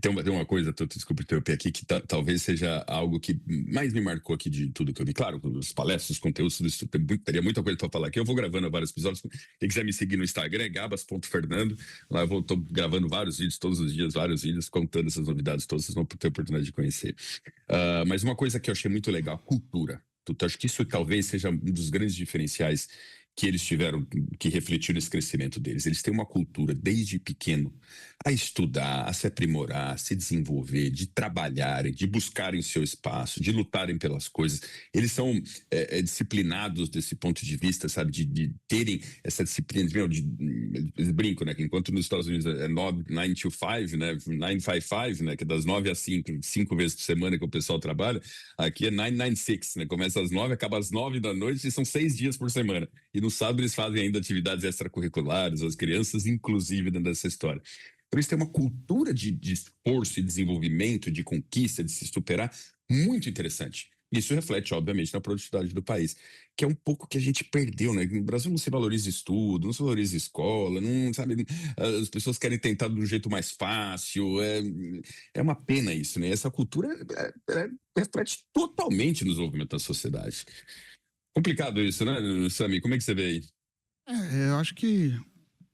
Tem uma coisa, desculpa interromper aqui, que talvez seja algo que mais me marcou aqui de tudo que eu vi. Claro, os palestras, os conteúdos, tudo isso, teria muita coisa para falar aqui. Eu vou gravando vários episódios. Quem quiser me seguir no Instagram é gabas.fernando. Lá eu tô gravando vários vídeos, todos os dias, vários vídeos, contando essas novidades todas, vocês vão ter a oportunidade de conhecer. Mas uma coisa que eu achei muito legal, cultura. Eu acho que isso talvez seja um dos grandes diferenciais que eles tiveram que refletir nesse crescimento deles. Eles têm uma cultura desde pequeno a estudar, a se aprimorar, a se desenvolver, de trabalharem, de buscarem seu espaço, de lutarem pelas coisas. Eles são disciplinados desse ponto de vista, sabe, de terem essa disciplina. Eles brincam, né, que enquanto nos Estados Unidos é 9 to 5, né, 955, né, que é das 9 às 5 vezes por semana que o pessoal trabalha, aqui é 996, né, começa às 9, acaba às 9 da noite e são 6 dias por semana. E no sábado eles fazem ainda atividades extracurriculares, as crianças, inclusive, dentro dessa história. Então eles têm uma cultura de esforço e desenvolvimento, de conquista, de se superar, muito interessante. Isso reflete, obviamente, na produtividade do país, que é um pouco que a gente perdeu, né? No Brasil não se valoriza estudo, não se valoriza escola, não, sabe? As pessoas querem tentar de um jeito mais fácil. É uma pena isso, né? Essa cultura reflete totalmente no desenvolvimento da sociedade. Complicado isso, né, Sami? Como é que você vê aí? Eu acho que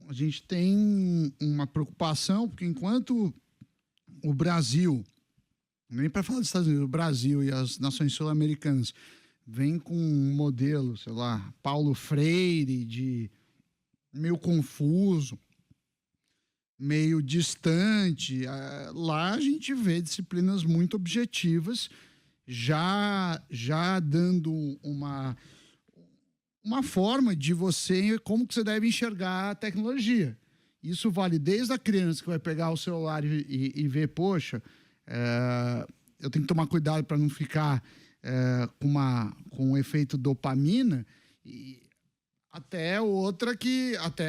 a gente tem uma preocupação, porque enquanto o Brasil, nem para falar dos Estados Unidos, o Brasil e as nações sul-americanas vêm com um modelo, sei lá, Paulo Freire, de meio confuso, meio distante, lá a gente vê disciplinas muito objetivas, já dando uma forma de você, como que você deve enxergar a tecnologia. Isso vale desde a criança que vai pegar o celular e ver, poxa, eu tenho que tomar cuidado para não ficar com um efeito dopamina, até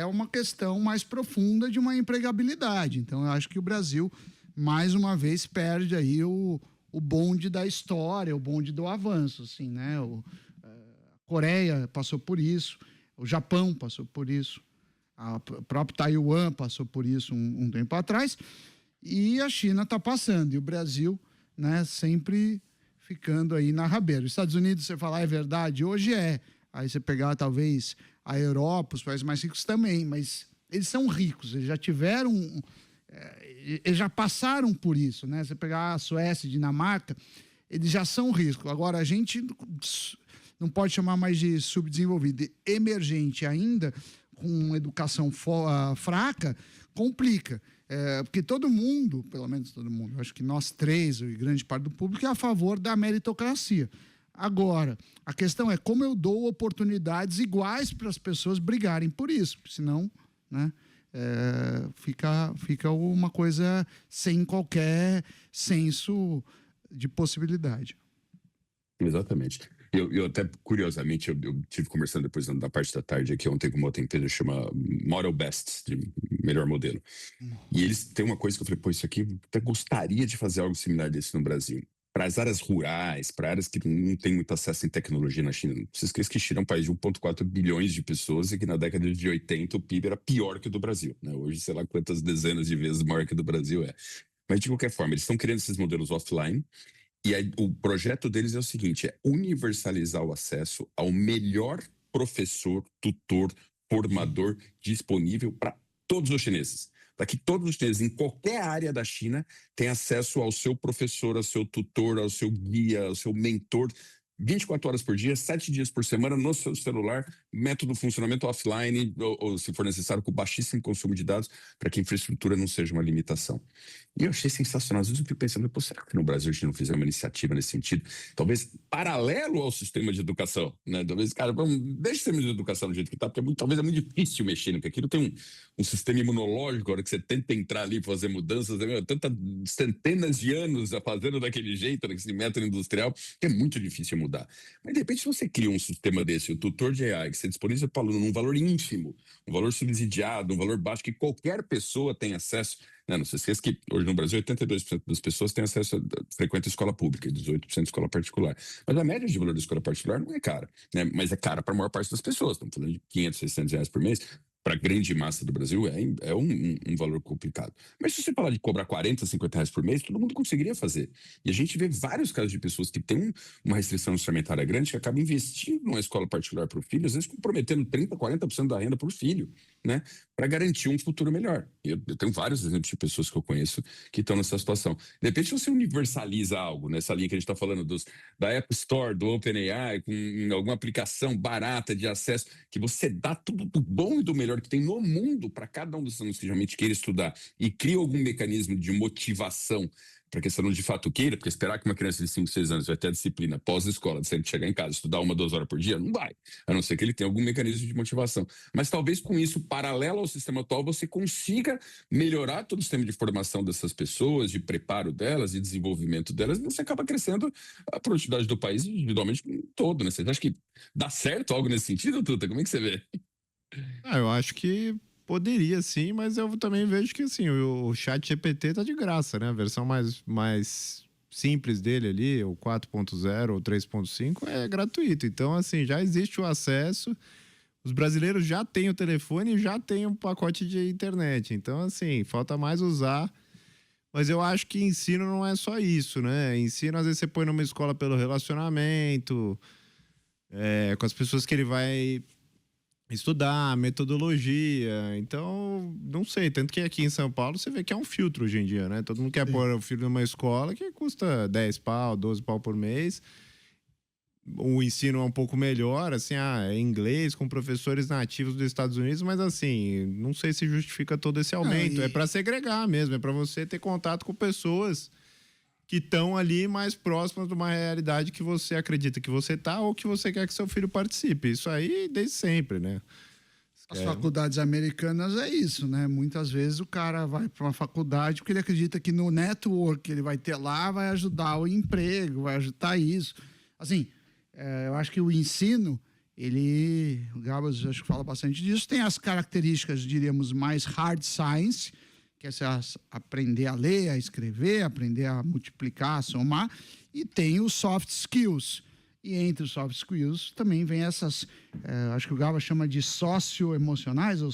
uma questão mais profunda de uma empregabilidade. Então, eu acho que o Brasil, mais uma vez, perde aí o bonde da história, o bonde do avanço, assim, né? A Coreia passou por isso, o Japão passou por isso, o próprio Taiwan passou por isso um tempo atrás, e a China está passando, e o Brasil, né, sempre ficando aí na rabeira. Os Estados Unidos, você falar, é verdade, hoje é. Aí você pegar, talvez, a Europa, os países mais ricos também, mas eles são ricos, eles já tiveram... eles já passaram por isso, né? Você pegar a Suécia, Dinamarca, eles já são ricos. Agora, a gente não pode chamar mais de subdesenvolvido. Emergente ainda, com educação fraca, complica. Porque todo mundo, pelo menos todo mundo, eu acho que nós três, e grande parte do público, é a favor da meritocracia. Agora, a questão é como eu dou oportunidades iguais para as pessoas brigarem por isso, porque senão, né, fica uma coisa sem qualquer senso de possibilidade. Exatamente. Eu até, curiosamente, eu tive conversando depois da parte da tarde aqui ontem com uma outra empresa que chama Model Best, de melhor modelo. E eles têm uma coisa que eu falei, pô, isso aqui, eu até gostaria de fazer algo similar desse no Brasil. Para as áreas rurais, para áreas que não têm muito acesso em tecnologia na China. Não se esqueça que a China é um país de 1,4 bilhões de pessoas e que na década de 80 o PIB era pior que o do Brasil, né? Hoje, sei lá quantas dezenas de vezes maior que o do Brasil é. Mas, de qualquer forma, eles estão criando esses modelos offline. E aí, o projeto deles é o seguinte, é universalizar o acesso ao melhor professor, tutor, formador disponível para todos os chineses. Para que todos os chineses, em qualquer área da China, tenham acesso ao seu professor, ao seu tutor, ao seu guia, ao seu mentor, 24 horas por dia, 7 dias por semana, no seu celular, método de funcionamento offline, ou se for necessário, com baixíssimo consumo de dados, para que a infraestrutura não seja uma limitação. E eu achei sensacional. Às vezes eu fico pensando, pô, será que no Brasil a gente não fizer uma iniciativa nesse sentido? Talvez paralelo ao sistema de educação, né? Talvez, cara, deixa o sistema de educação do jeito que está, porque talvez é muito difícil mexer, porque aquilo tem um sistema imunológico, a hora que você tenta entrar ali e fazer mudanças, tantas centenas de anos fazendo daquele jeito, naquele método industrial, que é muito difícil mudar. Mas, de repente, se você cria um sistema desse, o tutor de AI, que você disponibiliza para o aluno num valor ínfimo, um valor subsidiado, um valor baixo, que qualquer pessoa tem acesso. Não se esqueça que hoje no Brasil 82% das pessoas têm acesso a frequenta escola pública e 18% escola particular. Mas a média de valor da escola particular não é cara, né? Mas é cara para a maior parte das pessoas. Estamos falando de 500, 600 reais por mês. para a grande massa do Brasil, é um valor complicado. Mas se você falar de cobrar 40, 50 reais por mês, todo mundo conseguiria fazer. E a gente vê vários casos de pessoas que têm uma restrição orçamentária grande que acabam investindo numa escola particular para o filho, às vezes comprometendo 30, 40% da renda por filho, né? Para garantir um futuro melhor. Eu tenho vários exemplos de pessoas que eu conheço que estão nessa situação. De repente, você universaliza algo, nessa linha que a gente está falando da App Store, do OpenAI, com alguma aplicação barata de acesso, que você dá tudo do bom e do melhor que tem no mundo para cada um dos alunos que realmente queira estudar e cria algum mecanismo de motivação para que esse aluno de fato queira, porque esperar que uma criança de 5, 6 anos vai ter a disciplina pós-escola, de sempre chegar em casa, estudar 1, 2 horas por dia, não vai, a não ser que ele tenha algum mecanismo de motivação. Mas talvez com isso, paralelo ao sistema atual, você consiga melhorar todo o sistema de formação dessas pessoas, de preparo delas, de desenvolvimento delas, e você acaba crescendo a produtividade do país individualmente todo, né? Você acha que dá certo algo nesse sentido, Tuta? Como é que você vê? Eu acho que poderia sim, mas eu também vejo que assim, o chat GPT tá de graça, né? A versão mais simples dele ali, o 4.0 ou 3.5, é gratuito. Então, assim, já existe o acesso. Os brasileiros já têm o telefone e já têm um pacote de internet. Então, assim, falta mais usar. Mas eu acho que ensino não é só isso, né? Ensino, às vezes, você põe numa escola pelo relacionamento, com as pessoas que ele vai estudar, metodologia. Então, não sei. Tanto que aqui em São Paulo você vê que é um filtro hoje em dia, né? Todo mundo quer pôr o filho numa escola que custa 10 pau, 12 pau por mês. O ensino é um pouco melhor, assim, é inglês com professores nativos dos Estados Unidos, mas assim, não sei se justifica todo esse aumento. É para segregar mesmo, é para você ter contato com pessoas que estão ali mais próximas de uma realidade que você acredita que você tá ou que você quer que seu filho participe. Isso aí desde sempre, né? As faculdades americanas é isso, né? Muitas vezes o cara vai para uma faculdade porque ele acredita que no network que ele vai ter lá vai ajudar o emprego, vai ajudar isso. Assim, eu acho que o ensino, o Gabas acho que fala bastante disso, tem as características, diríamos, mais hard science, que é aprender a ler, a escrever, aprender a multiplicar, a somar, e tem os soft skills. E entre os soft skills também vem essas, acho que o Gaba chama de socioemocionais ou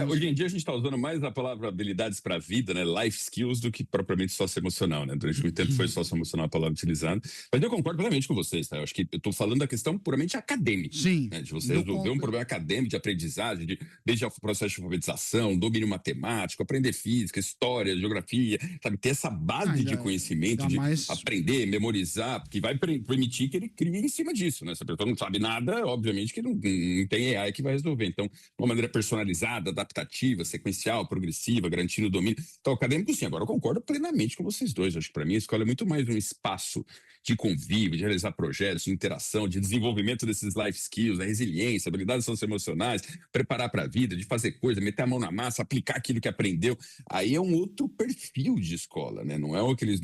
Hoje em dia a gente está usando mais a palavra habilidades para a vida, né? Life skills, do que propriamente socioemocional, né? Durante muito tempo foi socioemocional a palavra utilizada. Mas eu concordo plenamente com vocês, tá? Eu acho que eu estou falando da questão puramente acadêmica. Sim. Né? De você resolver um problema acadêmico, de aprendizagem, desde o processo de alfabetização, domínio matemático, aprender física, história, geografia, sabe? Ter essa base de conhecimento, de aprender, memorizar, que vai permitir que ele crie em cima disso, né? Se a pessoa não sabe nada, obviamente que não tem AI que vai resolver. Então, de uma maneira personalizada, adaptativa, sequencial, progressiva, garantindo o domínio. Então, acadêmico, sim. Agora, eu concordo plenamente com vocês dois. Acho que, para mim, a escola é muito mais um espaço de convívio, de realizar projetos, de interação, de desenvolvimento desses life skills, da resiliência, habilidades socioemocionais, preparar para a vida, de fazer coisa, meter a mão na massa, aplicar aquilo que aprendeu. Aí é um outro perfil de escola, né? Não é aqueles...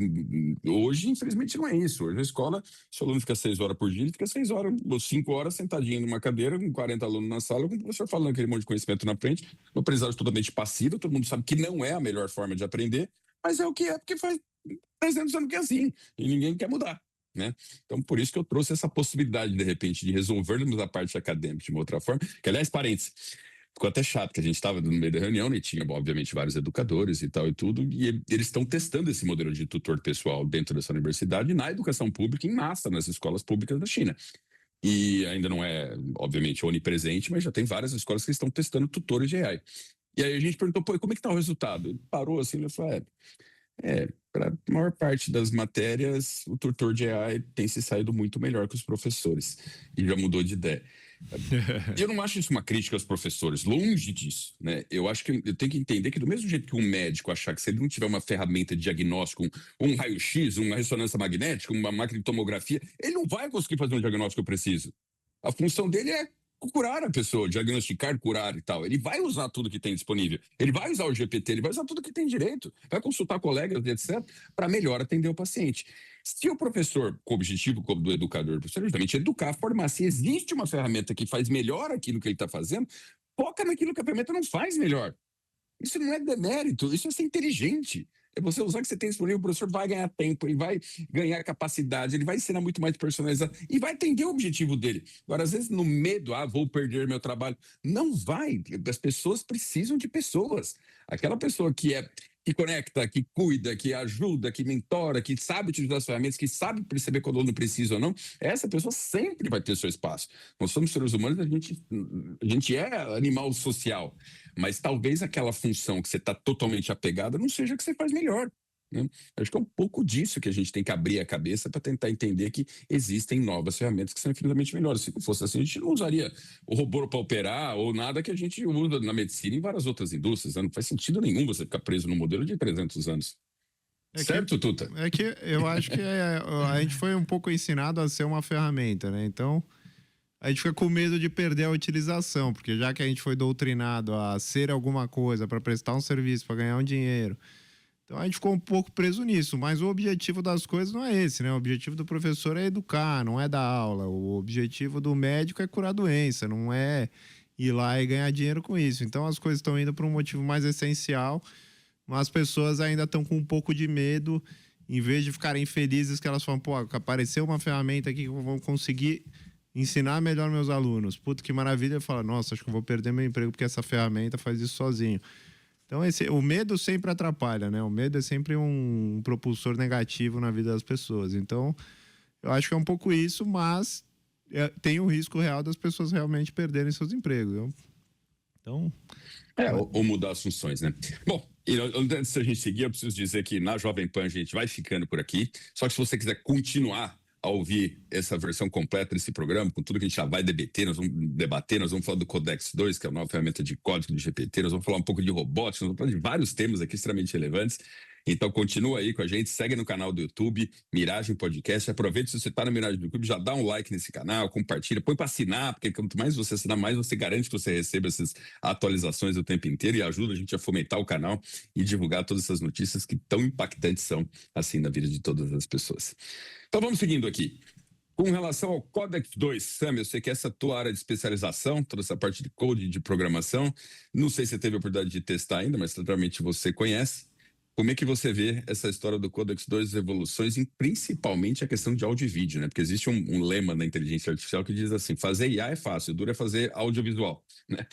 Hoje, infelizmente, não é isso. Hoje, a escola, se o aluno fica 6 horas por dia, ele fica 6 horas ou 5 horas sentadinho numa cadeira, com 40 alunos na sala, com o professor falando aquele monte de conhecimento na frente, uma aprendizagem totalmente passiva, todo mundo sabe que não é a melhor forma de aprender, mas é o que é, porque faz 300 anos que é assim, e ninguém quer mudar, né? Então, por isso que eu trouxe essa possibilidade, de repente, de resolvermos a parte acadêmica de uma outra forma, que, aliás, parênteses, ficou até chato, que a gente estava no meio da reunião, né, e tinha, obviamente, vários educadores e tal e tudo, e eles estão testando esse modelo de tutor pessoal dentro dessa universidade na educação pública em massa, nas escolas públicas da China. E ainda não é, obviamente, onipresente, mas já tem várias escolas que estão testando tutores de AI. E aí a gente perguntou, pô, como é que tá o resultado? Ele parou assim, ele falou, para a maior parte das matérias, o tutor de AI tem se saído muito melhor que os professores. E já mudou de ideia. Eu não acho isso uma crítica aos professores, longe disso, né? Eu acho que eu tenho que entender que do mesmo jeito que um médico achar que se ele não tiver uma ferramenta de diagnóstico, um raio-x, uma ressonância magnética, uma máquina de tomografia, ele não vai conseguir fazer um diagnóstico que eu preciso. A função dele é curar a pessoa, diagnosticar, curar e tal. Ele vai usar tudo que tem disponível. Ele vai usar o GPT, ele vai usar tudo que tem direito. Vai consultar colegas, etc., para melhor atender o paciente. Se o professor, com o objetivo do educador, justamente educar, formar, se existe uma ferramenta que faz melhor aquilo que ele está fazendo, foca naquilo que a ferramenta não faz melhor. Isso não é demérito, isso é ser inteligente. É você usar o que você tem disponível, o professor vai ganhar tempo, ele vai ganhar capacidade, ele vai ensinar muito mais personalizado e vai atender o objetivo dele. Agora, às vezes, no medo, vou perder meu trabalho. Não vai. As pessoas precisam de pessoas. Aquela pessoa que conecta, que cuida, que ajuda, que mentora, que sabe utilizar as ferramentas, que sabe perceber quando o aluno precisa ou não, essa pessoa sempre vai ter seu espaço. Nós somos seres humanos, a gente é animal social, mas talvez aquela função que você está totalmente apegada não seja a que você faz melhor. Né? Acho que é um pouco disso que a gente tem que abrir a cabeça para tentar entender que existem novas ferramentas que são infinitamente melhores. Se não fosse assim, a gente não usaria o robô para operar ou nada que a gente usa na medicina e em várias outras indústrias. Né? Não faz sentido nenhum você ficar preso num modelo de 300 anos. Certo, Tuta? É que eu acho que a gente foi um pouco ensinado a ser uma ferramenta, né? Então, a gente fica com medo de perder a utilização, porque já que a gente foi doutrinado a ser alguma coisa para prestar um serviço, para ganhar um dinheiro, então a gente ficou um pouco preso nisso, mas o objetivo das coisas não é esse, né? O objetivo do professor é educar, não é dar aula. O objetivo do médico é curar doença, não é ir lá e ganhar dinheiro com isso. Então as coisas estão indo para um motivo mais essencial, mas as pessoas ainda estão com um pouco de medo, em vez de ficarem felizes que elas falam, pô, apareceu uma ferramenta aqui que eu vou conseguir ensinar melhor meus alunos. Puta, que maravilha. Fala, nossa, acho que eu vou perder meu emprego porque essa ferramenta faz isso sozinho. Então, o medo sempre atrapalha, né? O medo é sempre um propulsor negativo na vida das pessoas. Então, eu acho que é um pouco isso, mas tem o risco real das pessoas realmente perderem seus empregos. Então... ou mudar as funções, né? Bom, e antes da gente seguir, eu preciso dizer que na Jovem Pan a gente vai ficando por aqui. Só que se você quiser continuar a ouvir essa versão completa desse programa, com tudo que a gente já vai debater, nós vamos falar do Codex 2, que é a nova ferramenta de código do GPT, nós vamos falar um pouco de robótica, nós vamos falar de vários temas aqui extremamente relevantes. Então continua aí com a gente, segue no canal do YouTube, Miragem Podcast, aproveita se você está no Miragem do YouTube, já dá um like nesse canal, compartilha, põe para assinar, porque quanto mais você assinar, mais você garante que você receba essas atualizações o tempo inteiro e ajuda a gente a fomentar o canal e divulgar todas essas notícias que tão impactantes são, assim, na vida de todas as pessoas. Então vamos seguindo aqui. Com relação ao Codex 2, Sam, eu sei que essa é a tua área de especialização, toda essa parte de code, de programação, não sei se você teve a oportunidade de testar ainda, mas certamente você conhece. Como é que você vê essa história do Codex 2 evoluções, e principalmente a questão de áudio e vídeo, né? Porque existe um lema na inteligência artificial que diz assim, fazer IA é fácil, o duro é fazer audiovisual, né?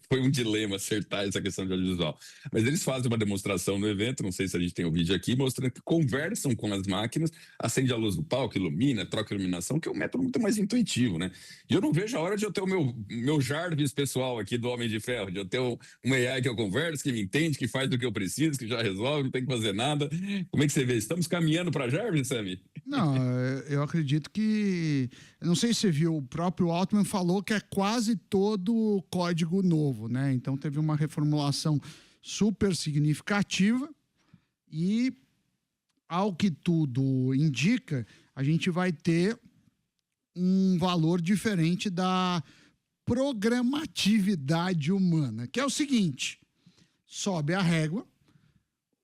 Foi um dilema acertar essa questão de audiovisual. Mas eles fazem uma demonstração no evento, não sei se a gente tem o vídeo aqui, mostrando que conversam com as máquinas, acende a luz do palco, ilumina, troca a iluminação, que é um método muito mais intuitivo, né? E eu não vejo a hora de eu ter o meu Jarvis pessoal aqui do Homem de Ferro, de eu ter um AI que eu converso, que me entende, que faz do que eu preciso, que já resolve, não tem que fazer nada. Como é que você vê? Estamos caminhando para Jarvis, Sammy? Não, eu acredito que... Eu não sei se você viu, o próprio Altman falou que é quase todo código novo, né? Então teve uma reformulação super significativa e, ao que tudo indica, a gente vai ter um valor diferente da programatividade humana, que é o seguinte, sobe a régua,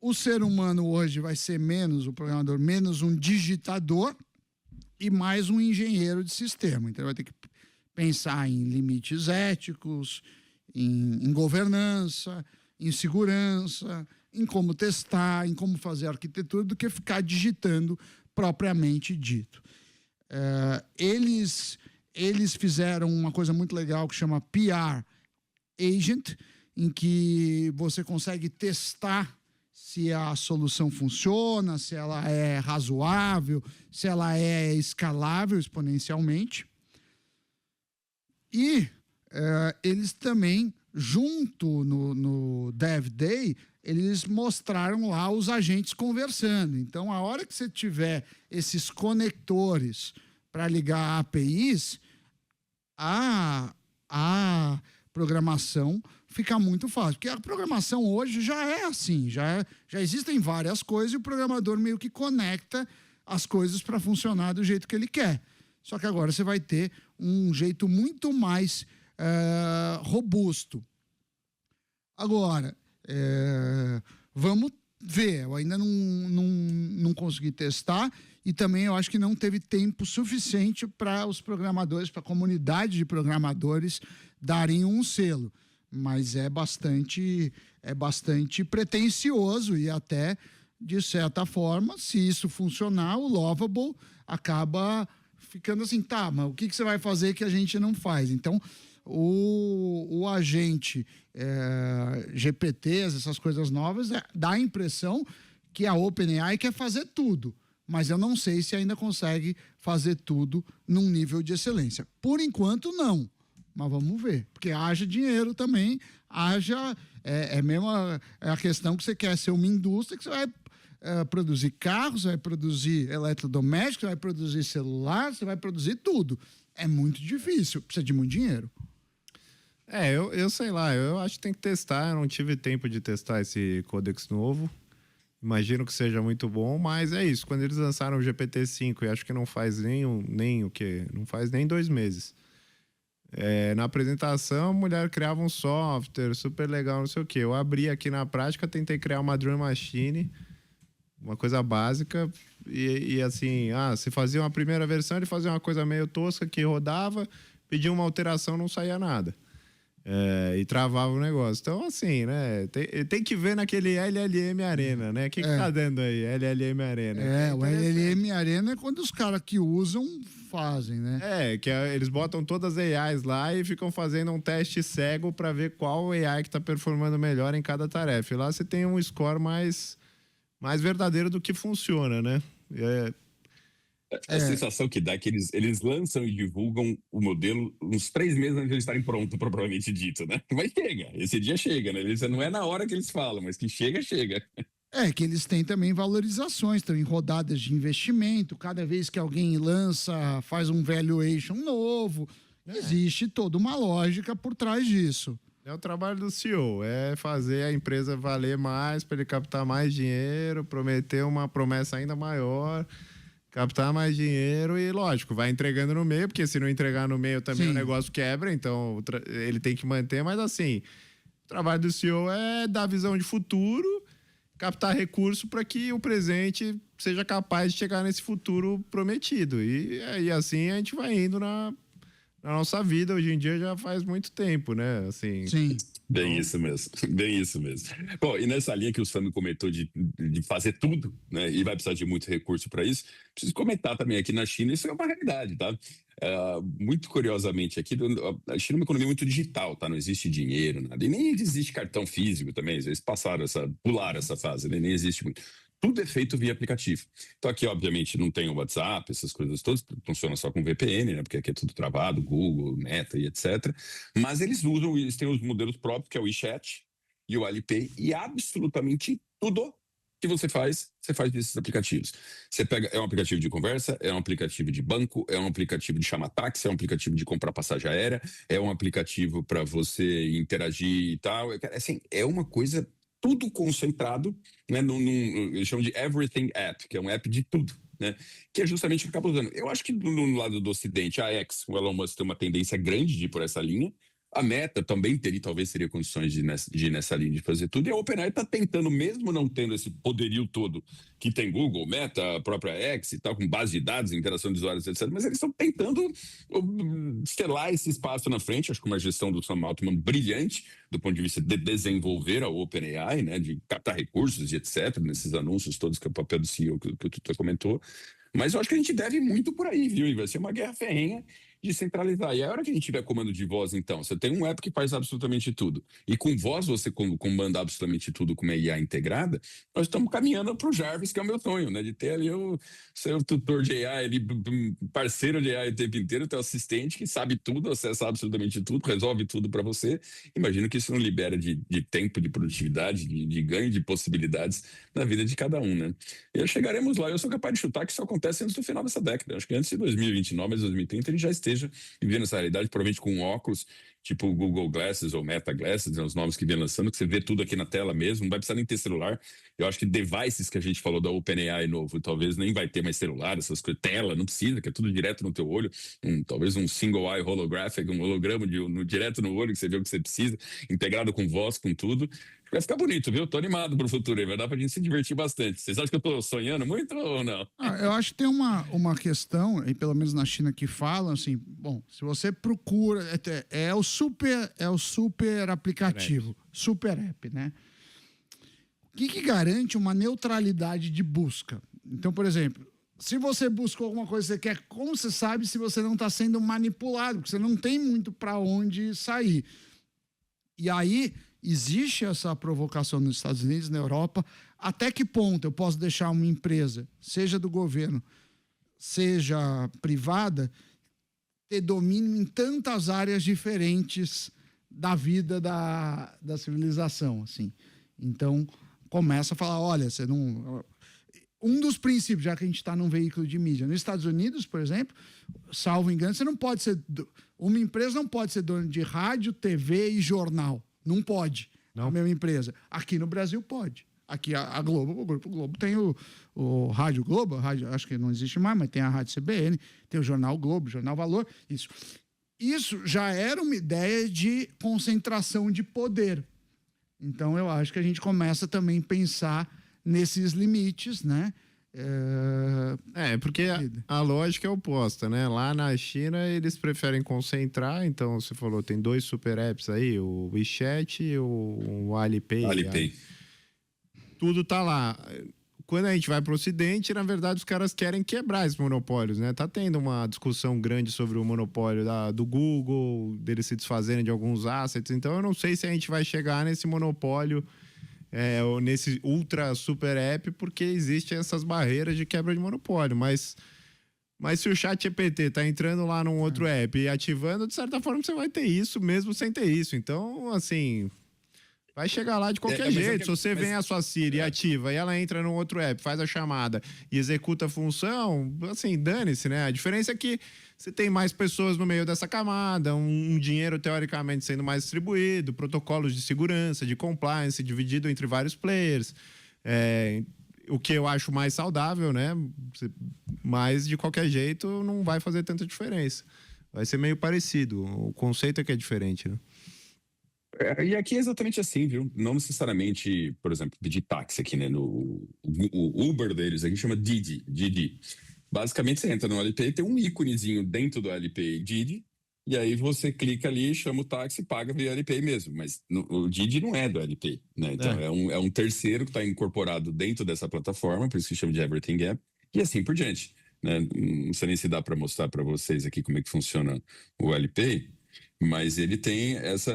o ser humano hoje vai ser menos o programador, menos um digitador e mais um engenheiro de sistema. Então, vai ter que pensar em limites éticos, em governança, em segurança, em como testar, em como fazer arquitetura, do que ficar digitando propriamente dito. Eles fizeram uma coisa muito legal que chama PR Agent, em que você consegue testar se a solução funciona, se ela é razoável, se ela é escalável exponencialmente. E eles também, junto no Dev Day, eles mostraram lá os agentes conversando. Então, a hora que você tiver esses conectores para ligar APIs, a programação fica muito fácil. Porque a programação hoje já é assim, já existem várias coisas e o programador meio que conecta as coisas para funcionar do jeito que ele quer. Só que agora você vai ter um jeito muito mais robusto. Agora, vamos ver. Eu ainda não consegui testar e também eu acho que não teve tempo suficiente para os programadores, para a comunidade de programadores darem um selo. Mas é bastante pretensioso e até de certa forma, se isso funcionar, o Lovable acaba ficando assim, tá, mas o que você vai fazer que a gente não faz? Então, o agente GPTs, essas coisas novas, dá a impressão que a OpenAI quer fazer tudo. Mas eu não sei se ainda consegue fazer tudo num nível de excelência. Por enquanto, não. Mas vamos ver. Porque haja dinheiro também, haja... mesmo a questão que você quer ser uma indústria que você vai produzir carros, você vai produzir eletrodomésticos, você vai produzir celular, você vai produzir tudo. É muito difícil, precisa de muito dinheiro. Eu sei lá, eu acho que tem que testar. Eu não tive tempo de testar esse Codex novo. Imagino que seja muito bom, mas é isso. Quando eles lançaram o GPT-5, e acho que não faz nem o quê? Não faz nem 2 meses. Na apresentação, a mulher criava um software super legal, não sei o quê. Eu abri aqui na prática, tentei criar uma Dream Machine, uma coisa básica, e assim, se fazia uma primeira versão, ele fazia uma coisa meio tosca que rodava, pedia uma alteração, não saía nada. E travava o negócio. Então, assim, né? Tem que ver naquele LLM Arena, né? O que tá dando aí, LLM Arena? O LLM Arena é quando os caras que usam fazem, né? Eles botam todas as AIs lá e ficam fazendo um teste cego para ver qual AI que tá performando melhor em cada tarefa. E lá você tem um score mais verdadeiro do que funciona, né? A sensação que dá é que eles lançam e divulgam o modelo uns 3 meses antes de eles estarem prontos, propriamente dito, né? Mas chega, esse dia chega, né? Não é na hora que eles falam, mas que chega. Que eles têm também valorizações, estão em rodadas de investimento, cada vez que alguém lança, faz um valuation novo, existe toda uma lógica por trás disso. É o trabalho do CEO, é fazer a empresa valer mais para ele captar mais dinheiro, prometer uma promessa ainda maior, captar mais dinheiro e, lógico, vai entregando no meio, porque se não entregar no meio também o negócio quebra, então ele tem que manter, mas assim, o trabalho do CEO é dar visão de futuro, captar recurso para que o presente seja capaz de chegar nesse futuro prometido. E assim a gente vai indo na nossa vida. Hoje em dia já faz muito tempo, né? Assim, Sim. Bem isso mesmo. Bom, e nessa linha que o Sami comentou de fazer tudo, né? E vai precisar de muito recurso para isso, preciso comentar também aqui na China, isso é uma realidade, tá? Muito curiosamente aqui, a China é uma economia muito digital, tá? Não existe dinheiro, nada. E nem existe cartão físico também, eles pularam essa fase, né? Nem existe muito. Tudo é feito via aplicativo. Então aqui, obviamente, não tem o WhatsApp, essas coisas todas, funciona só com VPN, né? Porque aqui é tudo travado, Google, Meta e etc. Mas eles têm os modelos próprios, que é o WeChat e o Alipay, e absolutamente tudo que você faz desses aplicativos. Você pega, é um aplicativo de conversa, é um aplicativo de banco, é um aplicativo de chamar táxi, é um aplicativo de comprar passagem aérea, é um aplicativo para você interagir e tal. Assim, é uma coisa tudo concentrado, né, eles chamam de Everything App, que é um app de tudo, né, que é justamente o que acaba usando. Eu acho que no lado do Ocidente, a X, o Elon Musk tem uma tendência grande de ir por essa linha. A Meta também talvez teria condições de ir nessa linha de fazer tudo. E a OpenAI está tentando, mesmo não tendo esse poderio todo que tem Google, Meta, a própria X e tal, com base de dados, interação de usuários, etc. Mas eles estão tentando estelar esse espaço na frente. Acho que uma gestão do Sam Altman brilhante do ponto de vista de desenvolver a OpenAI, né, de captar recursos e etc. Nesses anúncios todos, que é o papel do CEO que o Tuta comentou. Mas eu acho que a gente deve muito por aí, viu? E vai ser uma guerra ferrenha de centralizar. E a hora que a gente tiver comando de voz, então, você tem um app que faz absolutamente tudo. E com voz, você comanda absolutamente tudo com uma IA integrada, nós estamos caminhando para o Jarvis, que é o meu sonho, né? De ter ali o seu tutor de AI, ali, parceiro de AI o tempo inteiro, teu assistente que sabe tudo, acessa absolutamente tudo, resolve tudo para você. Imagino que isso não libera de tempo, de produtividade, de ganho, de possibilidades na vida de cada um, né? E chegaremos lá. Eu sou capaz de chutar que isso acontece antes do final dessa década. Acho que antes de 2029, mas 2030, ele já esteja vivendo essa realidade, provavelmente com óculos, tipo o Google Glasses ou Meta Glasses, né, os novos que vem lançando, que você vê tudo aqui na tela mesmo, não vai precisar nem ter celular. Eu acho que devices que a gente falou da OpenAI novo, talvez nem vai ter mais celular, essas coisas, tela, não precisa, que é tudo direto no teu olho, talvez um single eye holographic, um holograma direto no olho, que você vê o que você precisa, integrado com voz, com tudo. Vai ficar bonito, viu? Tô animado pro futuro aí, vai dar pra gente se divertir bastante. Vocês acham que eu tô sonhando muito ou não? Eu acho que tem uma questão, e pelo menos na China, que falam assim, bom, se você procura, é o super aplicativo, super app, né? que garante uma neutralidade de busca? Então, por exemplo, se você buscou alguma coisa que você quer, como você sabe se você não está sendo manipulado? Porque você não tem muito para onde sair. E aí existe essa provocação nos Estados Unidos, na Europa. Até que ponto eu posso deixar uma empresa, seja do governo, seja privada, ter domínio em tantas áreas diferentes da vida da civilização, assim. Então, começa a falar, olha, você não... Um dos princípios, já que a gente está num veículo de mídia, nos Estados Unidos, por exemplo, salvo engano, você não pode ser... Uma empresa não pode ser dona de rádio, TV e jornal. Não pode. Não. A mesma empresa. Aqui no Brasil pode. Aqui a Globo, o Grupo Globo tem o Rádio Globo, acho que não existe mais, mas tem a Rádio CBN, tem o Jornal Globo, Jornal Valor, isso. Isso já era uma ideia de concentração de poder. Então, eu acho que a gente começa também a pensar nesses limites, né? Porque a lógica é oposta, né? Lá na China, eles preferem concentrar. Então, você falou, tem 2 super apps aí, o WeChat e o Alipay. Alipay. Tudo tá lá. Quando a gente vai para o Ocidente, na verdade, os caras querem quebrar esses monopólios, né? Tá tendo uma discussão grande sobre o monopólio do Google, deles se desfazerem de alguns assets. Então, eu não sei se a gente vai chegar nesse monopólio, ou nesse ultra super app, porque existem essas barreiras de quebra de monopólio. Mas se o ChatGPT tá entrando lá num outro app e ativando, de certa forma, você vai ter isso mesmo sem ter isso. Então, assim... Vai chegar lá de qualquer jeito. Se você vem a sua Siri e ativa e ela entra num outro app, faz a chamada e executa a função, assim, dane-se, né? A diferença é que você tem mais pessoas no meio dessa camada, um dinheiro teoricamente sendo mais distribuído, protocolos de segurança, de compliance dividido entre vários players. O que eu acho mais saudável, né? Mas, de qualquer jeito, não vai fazer tanta diferença. Vai ser meio parecido. O conceito é que é diferente, né? E aqui é exatamente assim, viu? Não necessariamente, por exemplo, pedir táxi aqui, né? O Uber deles aqui chama Didi. Basicamente, você entra no Alipay, tem um íconezinho dentro do Alipay Didi, e aí você clica ali, chama o táxi e paga via Alipay mesmo. Mas o Didi não é do Alipay, né? Então, é um terceiro que está incorporado dentro dessa plataforma, por isso que chama de Everything App, e assim por diante, né? Não sei nem se dá para mostrar para vocês aqui como é que funciona o Alipay, mas ele tem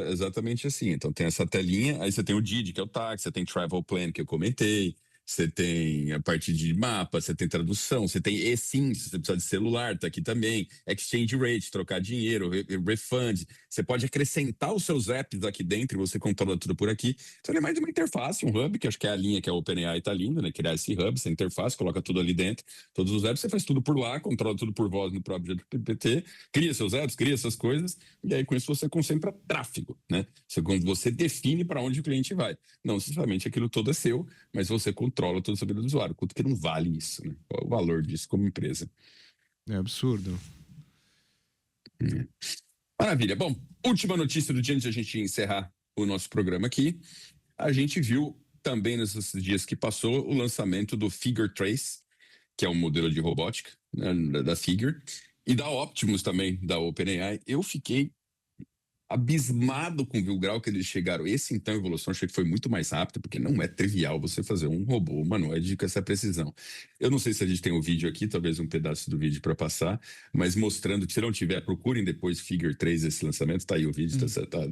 exatamente assim. Então tem essa telinha, aí você tem o Didi, que é o táxi, você tem Travel Plan, que eu comentei, você tem a parte de mapa, você tem tradução, você tem eSIM, se você precisar de celular, tá aqui também, Exchange Rate, trocar dinheiro, refund, você pode acrescentar os seus apps aqui dentro e você controla tudo por aqui. Então ele é mais uma interface, um hub, que acho que é a linha que a OpenAI tá linda, né? Criar esse hub, essa interface, coloca tudo ali dentro, todos os apps, você faz tudo por lá, controla tudo por voz no próprio GPT, cria seus apps, cria essas coisas, e aí com isso você concentra tráfego, né? Você define para onde o cliente vai. Não necessariamente aquilo todo é seu, mas você controla toda a vida do usuário. Quanto que não vale isso, né? Qual é o valor disso como empresa? É absurdo. Maravilha. Bom, última notícia do dia antes de a gente encerrar o nosso programa aqui. A gente viu também nesses dias que passou o lançamento do Figure Trace, que é um modelo de robótica, né, da Figure, e da Optimus também, da OpenAI. Eu fiquei abismado com o grau que eles chegaram. Esse, então, evolução, achei que foi muito mais rápido, porque não é trivial você fazer um robô humanoide com essa precisão. Eu não sei se a gente tem o vídeo aqui, talvez um pedaço do vídeo para passar, mas mostrando que se não tiver, procurem depois Figure 3 esse lançamento, tá aí o vídeo,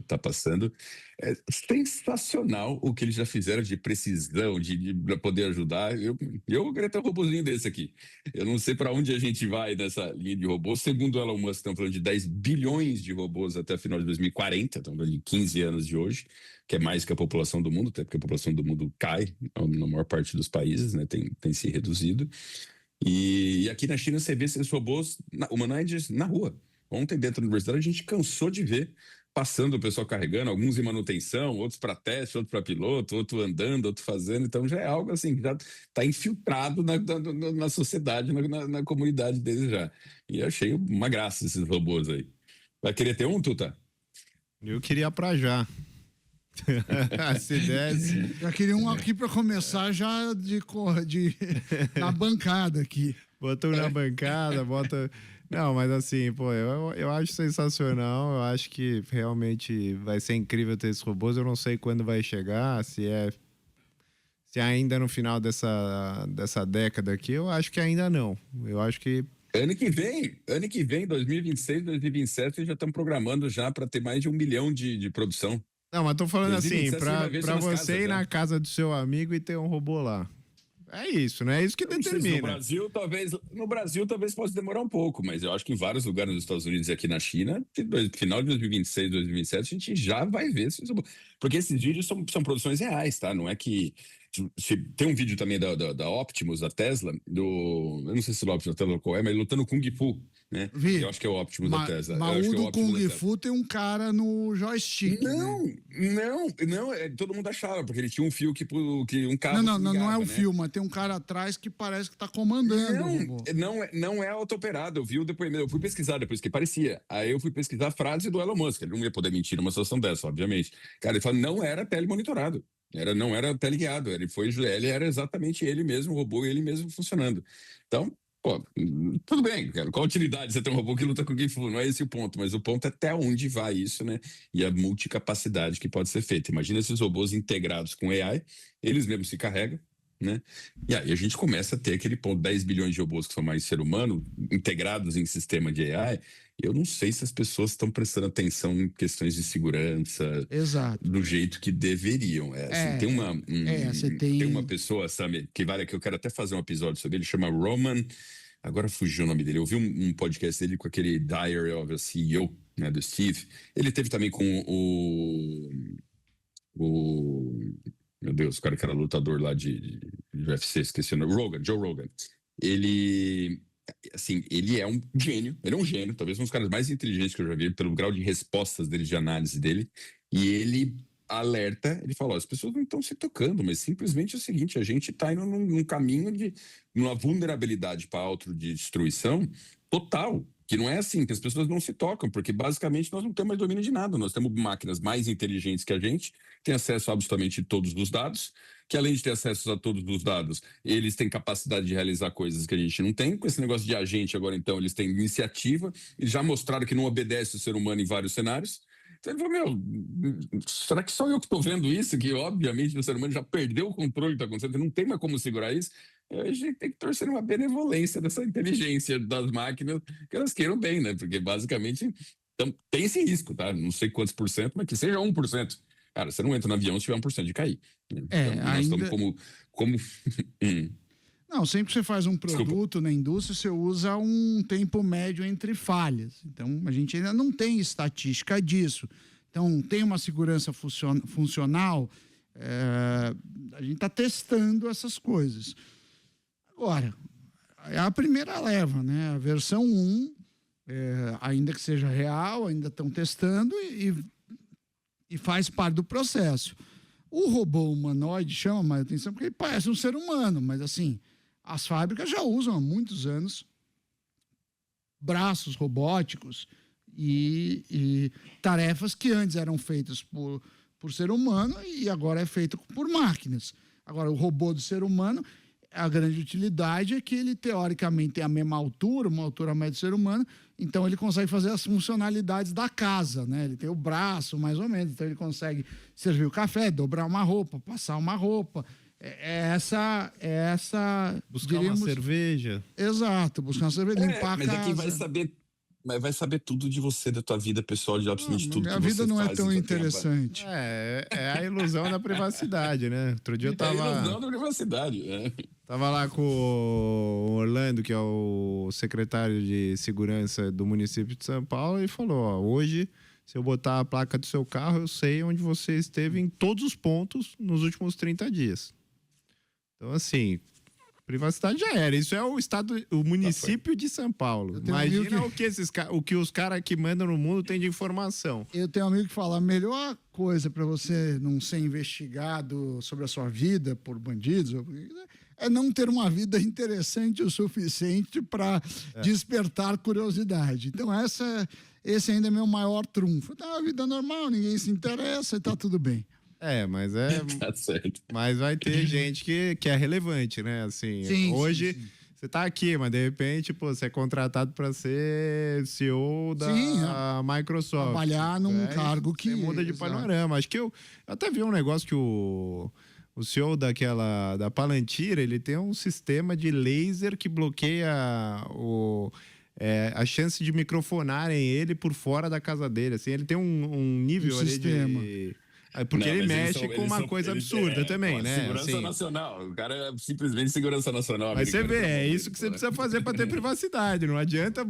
tá passando. É sensacional o que eles já fizeram de precisão, de poder ajudar. Eu queria ter um robôzinho desse aqui. Eu não sei para onde a gente vai nessa linha de robôs. Segundo o Elon Musk, estão falando de 10 bilhões de robôs até o final de 2040, estão falando de 15 anos de hoje, que é mais que a população do mundo, até porque a população do mundo cai na maior parte dos países, né? Tem se reduzido. E aqui na China você vê esses robôs humanoides na rua. Ontem, dentro da universidade, a gente cansou de ver passando o pessoal carregando, alguns em manutenção, outros para teste, outros para piloto, outro andando, outro fazendo. Então já é algo assim que já está infiltrado na sociedade, na comunidade deles já. E eu achei uma graça esses robôs aí. Vai querer ter um, Tuta? Eu queria pra já. Se desse. Já queria um aqui para começar já na bancada aqui. Bota um na bancada, bota... Não, mas assim, pô, eu acho sensacional. Eu acho que realmente vai ser incrível ter esses robôs. Eu não sei quando vai chegar, se se ainda no final dessa década aqui, eu acho que ainda não. Eu acho que Ano que vem, 2026, 2027, eles já estão programando já para ter mais de 1 milhão de produção. não, mas tô falando assim, 2027 você vai ver isso pra nas você casas, ir né? na casa do seu amigo e ter um robô lá. É isso, né? É isso que Eu não sei se determina. no Brasil talvez possa demorar um pouco, mas eu acho que em vários lugares nos Estados Unidos e aqui na China, final de 2026, 2027, a gente já vai ver esses robôs. Porque esses vídeos são produções reais, tá? Não é que tem um vídeo também da Optimus, da Tesla, eu não sei se o Optimus da Tesla qual é, mas lutando Kung Fu, né? Vi. Eu acho que é o Optimus da Tesla. Eu Mas acho o que é do Optimus da Kung Tesla. Fu tem um cara no joystick, né? Não, todo mundo achava, porque ele tinha um fio que um cabo Não, que não é ligava, o né? filme, mas tem um cara atrás que parece que tá comandando o robô. Não é auto-operado. Eu vi o depoimento. Eu fui pesquisar depois que parecia. Aí eu fui pesquisar a frase do Elon Musk. Ele não ia poder mentir numa situação dessa, obviamente. Cara, ele falou não era telemonitorado. Não era teleguiado. Ele era exatamente ele mesmo, o robô, ele mesmo funcionando. Então, pô, tudo bem, cara. Qual a utilidade de você ter um robô que luta com quem for? Não é esse o ponto, mas o ponto é até onde vai isso, né? E a multicapacidade que pode ser feita. Imagina esses robôs integrados com AI, eles mesmos se carregam, né? E aí a gente começa a ter aquele ponto, 10 bilhões de robôs que são mais ser humano, integrados em sistema de AI. Eu não sei se as pessoas estão prestando atenção em questões de segurança Exato. do jeito que deveriam. Você Tem uma pessoa, Sammy, que eu quero até fazer um episódio sobre ele, chama Roman. Agora fugiu o nome dele. Eu vi um podcast dele com aquele Diary of a CEO, né, do Steve. Ele teve também com o meu Deus, o cara que era lutador lá de UFC, esqueci o nome, Joe Rogan. Ele, assim, ele é um gênio, talvez um dos caras mais inteligentes que eu já vi, pelo grau de respostas dele, de análise dele, e ele alerta, ele fala, ó, as pessoas não estão se tocando, mas simplesmente é o seguinte, a gente está indo num caminho de uma vulnerabilidade para autodestruição total, que não é assim, que as pessoas não se tocam, porque basicamente nós não temos mais domínio de nada, nós temos máquinas mais inteligentes que a gente, têm acesso a absolutamente todos os dados, que além de ter acesso a todos os dados, eles têm capacidade de realizar coisas que a gente não tem, com esse negócio de agente agora então, eles têm iniciativa, eles já mostraram que não obedece o ser humano em vários cenários. Então ele falou, será que só eu que estou vendo isso? Que obviamente o ser humano já perdeu o controle do que está acontecendo, não tem mais como segurar isso. A gente tem que torcer uma benevolência dessa inteligência das máquinas, que elas queiram bem, né? Porque basicamente tem esse risco, tá? Não sei quantos por cento, mas que seja 1%. Cara, você não entra no avião se tiver 1% de cair. Então, nós estamos como... Não, sempre que você faz um produto na indústria, você usa um tempo médio entre falhas. Então, a gente ainda não tem estatística disso. Então, tem uma segurança funcional, a gente está testando essas coisas. Agora, é a primeira leva, né? A versão 1, ainda que seja real, ainda estão testando e faz parte do processo. O robô humanoide chama mais atenção porque ele parece um ser humano, mas assim... As fábricas já usam há muitos anos braços robóticos e tarefas que antes eram feitas por ser humano e agora é feito por máquinas. Agora, o robô do ser humano, a grande utilidade é que ele, teoricamente, tem a mesma altura, uma altura média do ser humano, então ele consegue fazer as funcionalidades da casa, né? Ele tem o braço, mais ou menos, então ele consegue servir o café, dobrar uma roupa, passar uma roupa... essa buscar uma cerveja. Exato, buscar uma cerveja, limpar a casa. Mas aqui vai saber tudo de você, da tua vida pessoal, de absolutamente tudo que você faz. A vida não é tão interessante. É a ilusão da privacidade, né? Outro dia eu tava... É a ilusão da privacidade, né? Tava lá com o Orlando, que é o secretário de segurança do município de São Paulo, e falou, ó, hoje... Se eu botar a placa do seu carro, eu sei onde você esteve em todos os pontos nos últimos 30 dias. Então, assim, privacidade já era. Isso é o município de São Paulo. Imagina o que os caras que mandam no mundo têm de informação. Eu tenho um amigo que fala, a melhor coisa para você não ser investigado sobre a sua vida por bandidos é não ter uma vida interessante o suficiente para despertar curiosidade. Então, esse ainda é meu maior trunfo. Tá uma vida normal, ninguém se interessa e tá tudo bem. Mas Tá certo. Mas vai ter gente que é relevante, né? Assim, hoje você tá aqui, mas de repente, pô, você é contratado para ser CEO da Microsoft. Trabalhar num cargo que muda de panorama. Acho que eu até vi um negócio que o o CEO da Palantir, ele tem um sistema de laser que bloqueia a chance de microfonarem ele por fora da casa dele. Assim, ele tem um nível ali sistema. Porque Não, ele mas mexe com uma coisa absurda também, pô, né? Segurança Assim, nacional. O cara é simplesmente segurança nacional. mas você americano, vê, é pelo isso que você amor de precisa fazer para ter privacidade. Não adianta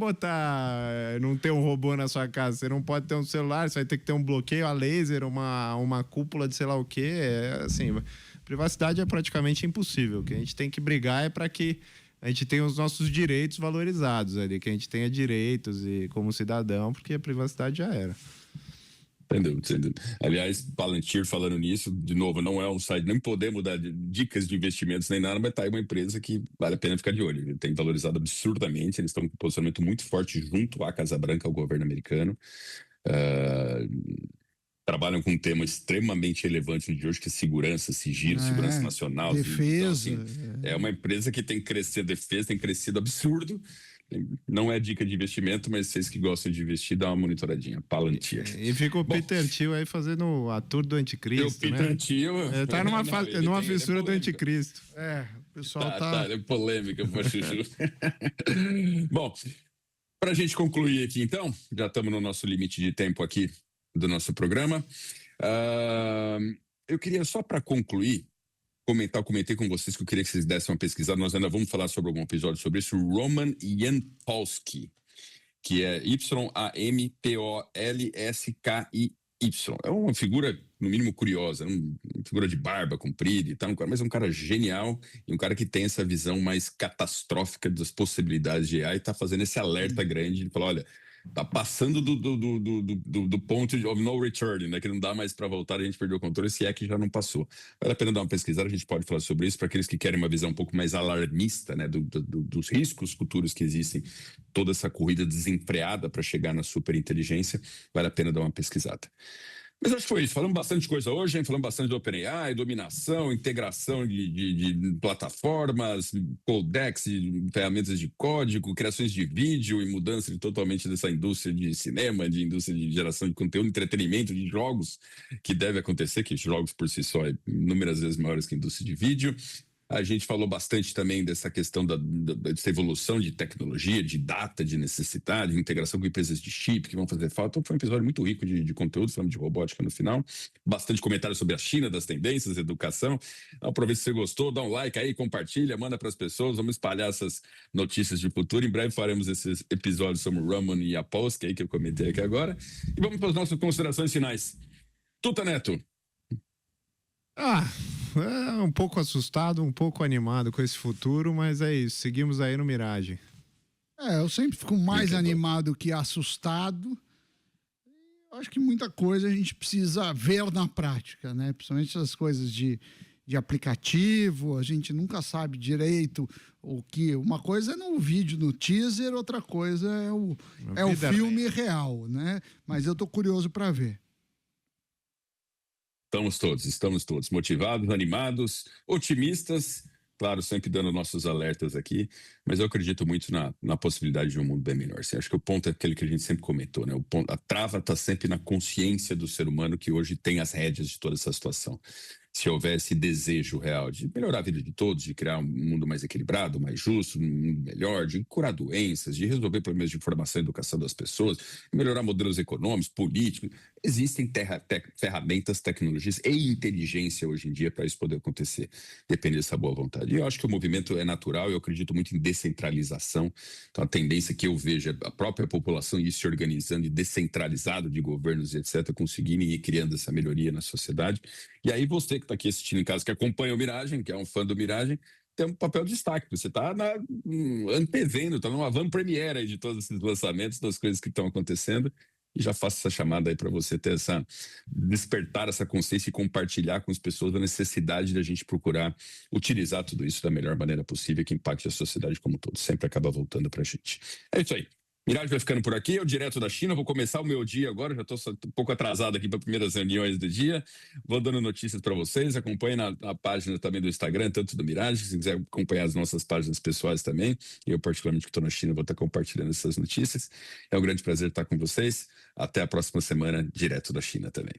não ter um robô na sua casa. Você não pode ter um celular, você vai ter que ter um bloqueio a laser, uma cúpula de sei lá o quê. Assim, privacidade é praticamente impossível. O que a gente tem que brigar é para que a gente tenha os nossos direitos valorizados ali, que a gente tenha direitos e como cidadão, porque a privacidade já era. Sem dúvida. Aliás, Palantir falando nisso, de novo, não é um site, nem podemos dar dicas de investimentos nem nada, mas tá aí uma empresa que vale a pena ficar de olho. Ele tem valorizado absurdamente, eles estão com um posicionamento muito forte junto à Casa Branca, ao governo americano. Trabalham com um tema extremamente relevante de hoje, que é segurança, sigilo, segurança nacional. Defesa. Então, assim, é uma empresa que tem crescido, defesa tem crescido absurdo. Não é dica de investimento, mas vocês que gostam de investir, dá uma monitoradinha. Palantir. E fica o Peter Thiel aí fazendo a tour do anticristo, o né? Peter Thiel... Ele tá numa fissura do anticristo. O pessoal tá... É polêmica, Chuchu. Bom, pra gente concluir aqui, então, já estamos no nosso limite de tempo aqui do nosso programa. Eu queria, só para concluir, comentei com vocês que eu queria que vocês dessem uma pesquisada. Nós ainda vamos falar sobre algum episódio sobre isso. Roman Yampolsky, que é Yampolsky. É uma figura, no mínimo, curiosa, uma figura de barba comprida e tal, mas é um cara genial e um cara que tem essa visão mais catastrófica das possibilidades de AI e está fazendo esse alerta grande. Ele falou, olha, tá passando do ponto of no return, né? Que não dá mais para voltar, a gente perdeu o controle, se é que já não passou. Vale a pena dar uma pesquisada, a gente pode falar sobre isso para aqueles que querem uma visão um pouco mais alarmista, né? Dos riscos futuros que existem, toda essa corrida desenfreada para chegar na superinteligência, vale a pena dar uma pesquisada. Mas acho que foi isso. Falamos bastante coisa hoje, hein? Falamos bastante do OpenAI, dominação, integração de plataformas, codecs, ferramentas de código, criações de vídeo e mudança totalmente dessa indústria de cinema, de indústria de geração de conteúdo, entretenimento, de jogos, que deve acontecer, que jogos por si só é inúmeras vezes maiores que a indústria de vídeo. A gente falou bastante também dessa questão dessa evolução de tecnologia, de data, de necessidade, de integração com empresas de chip que vão fazer falta. Então, foi um episódio muito rico de conteúdo, falando de robótica no final. Bastante comentário sobre a China, das tendências, educação. Aproveita se você gostou, dá um like aí, compartilha, manda para as pessoas. Vamos espalhar essas notícias de futuro. Em breve faremos esses episódios sobre o Roman e a Polsky, aí que eu comentei aqui agora. E vamos para as nossas considerações finais. Tuta Neto. Um pouco assustado, um pouco animado com esse futuro, mas é isso. Seguimos aí no Mirage. Eu sempre fico mais animado que assustado. Eu acho que muita coisa a gente precisa ver na prática, né? Principalmente essas coisas de aplicativo, a gente nunca sabe direito o que... Uma coisa é no vídeo, no teaser, outra coisa é o filme real, né? Mas eu tô curioso para ver. Estamos todos motivados, animados, otimistas, claro, sempre dando nossos alertas aqui, mas eu acredito muito na possibilidade de um mundo bem melhor. Assim, acho que o ponto é aquele que a gente sempre comentou, né? A trava está sempre na consciência do ser humano que hoje tem as rédeas de toda essa situação. Se houvesse desejo real de melhorar a vida de todos, de criar um mundo mais equilibrado, mais justo, um mundo melhor, de curar doenças, de resolver problemas de informação e educação das pessoas, melhorar modelos econômicos, políticos, existem ferramentas, tecnologias e inteligência hoje em dia para isso poder acontecer, depende dessa boa vontade. E eu acho que o movimento é natural, eu acredito muito em descentralização, então a tendência que eu vejo é a própria população ir se organizando e descentralizado de governos, etc., conseguindo ir criando essa melhoria na sociedade. E aí você que está aqui assistindo em casa, que acompanha o Miragem, que é um fã do Miragem, tem um papel de destaque. Você está antevendo, está numa van-premiere aí de todos esses lançamentos, das coisas que estão acontecendo. E já faço essa chamada aí para você ter despertar essa consciência e compartilhar com as pessoas a necessidade da gente procurar utilizar tudo isso da melhor maneira possível que impacte a sociedade como um todo. Sempre acaba voltando para a gente. É isso aí. Miragem vai ficando por aqui, eu direto da China, vou começar o meu dia agora, já estou um pouco atrasado aqui para as primeiras reuniões do dia, vou dando notícias para vocês, acompanhe na página também do Instagram, tanto do Miragem, se quiser acompanhar as nossas páginas pessoais também, eu particularmente que estou na China vou estar compartilhando essas notícias, é um grande prazer estar com vocês, até a próxima semana, direto da China também.